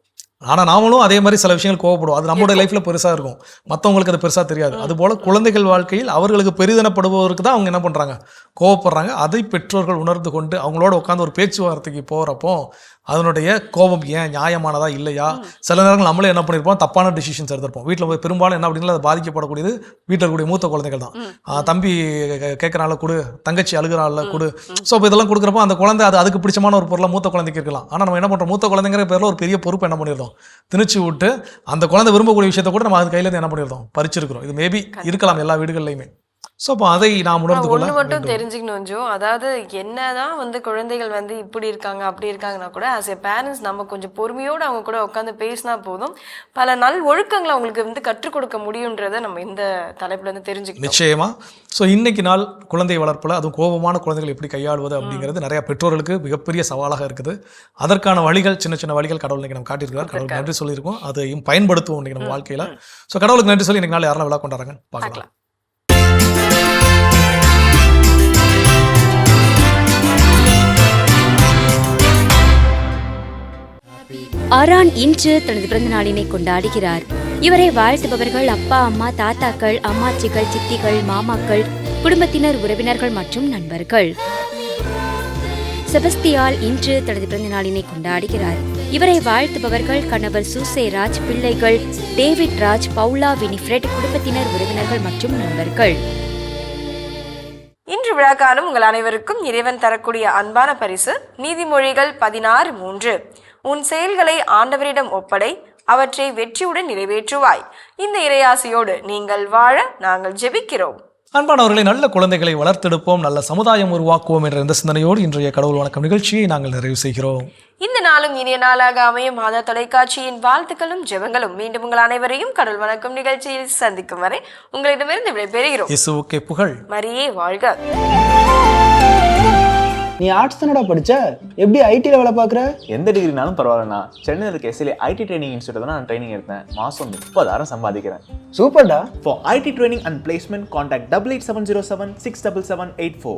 ஆனால் நாமளும் அதே மாதிரி சில விஷயங்கள் கோவப்படுவோம். அது நம்மளோட லைஃப்பில் பெருசாக இருக்கும், மற்றவங்களுக்கு அது பெருசாக தெரியாது. அதுபோல் குழந்தைகள் வாழ்க்கையில் அவர்களுக்கு பெரிதனப்படுபவருக்கு தான் அவங்க என்ன பண்ணுறாங்க, கோவப்படுறாங்க. அதை பெற்றோர்கள் உணர்ந்து கொண்டு அவங்களோட உட்காந்து ஒரு பேச்சுவார்த்தைக்கு போகிறப்போ அதனுடைய கோபம் ஏன் நியாயமானதா இல்லையா, சில நேரங்கள் நம்மளே என்ன பண்ணியிருப்போம், தப்பான டிசிஷன்ஸ் எடுத்திருப்போம். வீட்டில் போய் பெரும்பாலும் என்ன அப்படின்னா அது பாதிக்கப்படக்கூடியது வீட்டில் இருக்கக்கூடிய மூத்த குழந்தைகள் தான். தம்பி கேட்குறாள் கொடு, தங்கச்சி அழுகிறாள் கொடு. ஸோ இப்போ இதெல்லாம் கொடுக்குறப்போ அந்த குழந்தை அதுக்கு பிடிச்சமான ஒரு பொருளாக மூத்த குழந்தைக்கு இருக்கலாம். ஆனால் நம்ம என்ன பண்ணுறோம், மூத்த குழந்தைங்கிற பேரில் ஒரு பெரிய பொறுப்பு என்ன பண்ணிடுறோம், திணிச்சு விட்டு அந்த குழந்தை விரும்பக்கூடிய விஷயத்தை கூட நம்ம அது கையிலேருந்து என்ன பண்ணிடுறோம், பறிச்சிருக்கிறோம். இது மேபி இருக்கலாம் எல்லா வீடுகள்லையுமே. ஸோ அப்போ அதை நாம் உணர்ந்து கொள்ள ஒன்று மட்டும் தெரிஞ்சுக்கணும் ஜோ, அதாவது என்னதான் வந்து குழந்தைகள் வந்து இப்படி இருக்காங்க அப்படி இருக்காங்கன்னா கூட ஆஸ் எ பேரண்ட்ஸ் நம்ம கொஞ்சம் பொறுமையோடு அவங்க கூட உட்காந்து பேசினா போதும் பல நல் ஒழுக்கங்களை அவங்களுக்கு வந்து கற்றுக் கொடுக்க முடியுன்றதை நம்ம இந்த தலைப்புல இருந்து தெரிஞ்சுக்கணும் நிச்சயமா. ஸோ இன்னைக்கு நாள் குழந்தை வளர்ப்பில் அதுவும் கோபமான குழந்தைகள் எப்படி கையாளுவது அப்படிங்கிறது நிறைய பெற்றோர்களுக்கு மிகப்பெரிய சவாலாக இருக்குது. அதற்கான வழிகள் சின்ன சின்ன வழிகள் கடவுள் இன்னைக்கு நம்ம காட்டியிருக்கிறார். கடவுளுக்கு நன்றி சொல்லியிருக்கோம், அதையும் பயன்படுத்துவோம் இன்னைக்கு நம்ம வாழ்க்கையில். ஸோ கடவுளுக்கு நன்றி சொல்லி இன்னைக்கு நாள் யாரெல்லாம் விழா கொண்டாடுறாங்க பார்க்கலாம். ஆரான் இன்று தனது பிறந்த நாளினை கொண்டாடுகிறார். இவரை வாழ்த்துபவர்கள் அப்பா, அம்மா, தாத்தாக்கள், அம்மாச்சிகள், சித்திகள், மாமாக்கள், குடும்பத்தினர், உறவினர்கள் மற்றும் நண்பர்கள். செபஸ்தியால் இன்று தனது பிறந்த நாளினை கொண்டாடுகிறார். இவரை வாழ்த்துபவர்கள் கணவர் சூசே ராஜ், பிள்ளைகள் டேவிட் ராஜ், பவுலா, வினிஃப்ரெட், குடும்பத்தினர், உறவினர்கள் மற்றும் நண்பர்கள். இன்று விழாக்காலம் உங்கள் அனைவருக்கும் இறைவன் தரக்கூடிய அன்பான பரிசு நீதிமொழிகள் 16:3. உன் செயல்களை ஆண்டவரிடம் ஒப்படை, அவற்றை வெற்றியுடன் நிறைவேற்றுவாய். இந்த இறையாசையோடு நீங்கள் வாழ நாங்கள் ஜெபிக்கிறோம். அன்பானவர்களை, நல்ல குழந்தைகளை வளர்த்தெடுப்போம், நல்ல சமுதாயம் உருவாக்குவோம் என்ற இந்த சிந்தனையோடு இன்றைய கடவுள் வணக்கம் நிகழ்ச்சியை நாங்கள் நிறைவு செய்கிறோம். இந்த நாளும் இனிய நாளாக அமையும் மாதா தொலைக்காட்சியின் வாழ்த்துக்களும் ஜெபங்களும். மீண்டும் உங்கள் அனைவரையும் கடவுள் வணக்கம் நிகழ்ச்சியில் சந்திக்கும் வரை உங்களிடமிருந்து விடைபெறுகிறோம். இயேசுவுக்கே புகழ், மரியே வாழ்க. நீ ஆர்ட்ஸ் தானடா படிச்ச, எப்படி ஐடில வேலை பார்க்குற? எந்த டிகிரினாலும் பரவாயில்லண்ணா. சென்னையில் இருக்க எஸ்எல்ஏ ஐடி ட்ரைனிங் இன்ஸ்டியூட் தான் நான் ட்ரைனிங் எடுத்தேன். மாதம் 30,000 சம்பாதிக்கிறேன். சூப்பர்டா. For IT training and placement, contact 8870767784.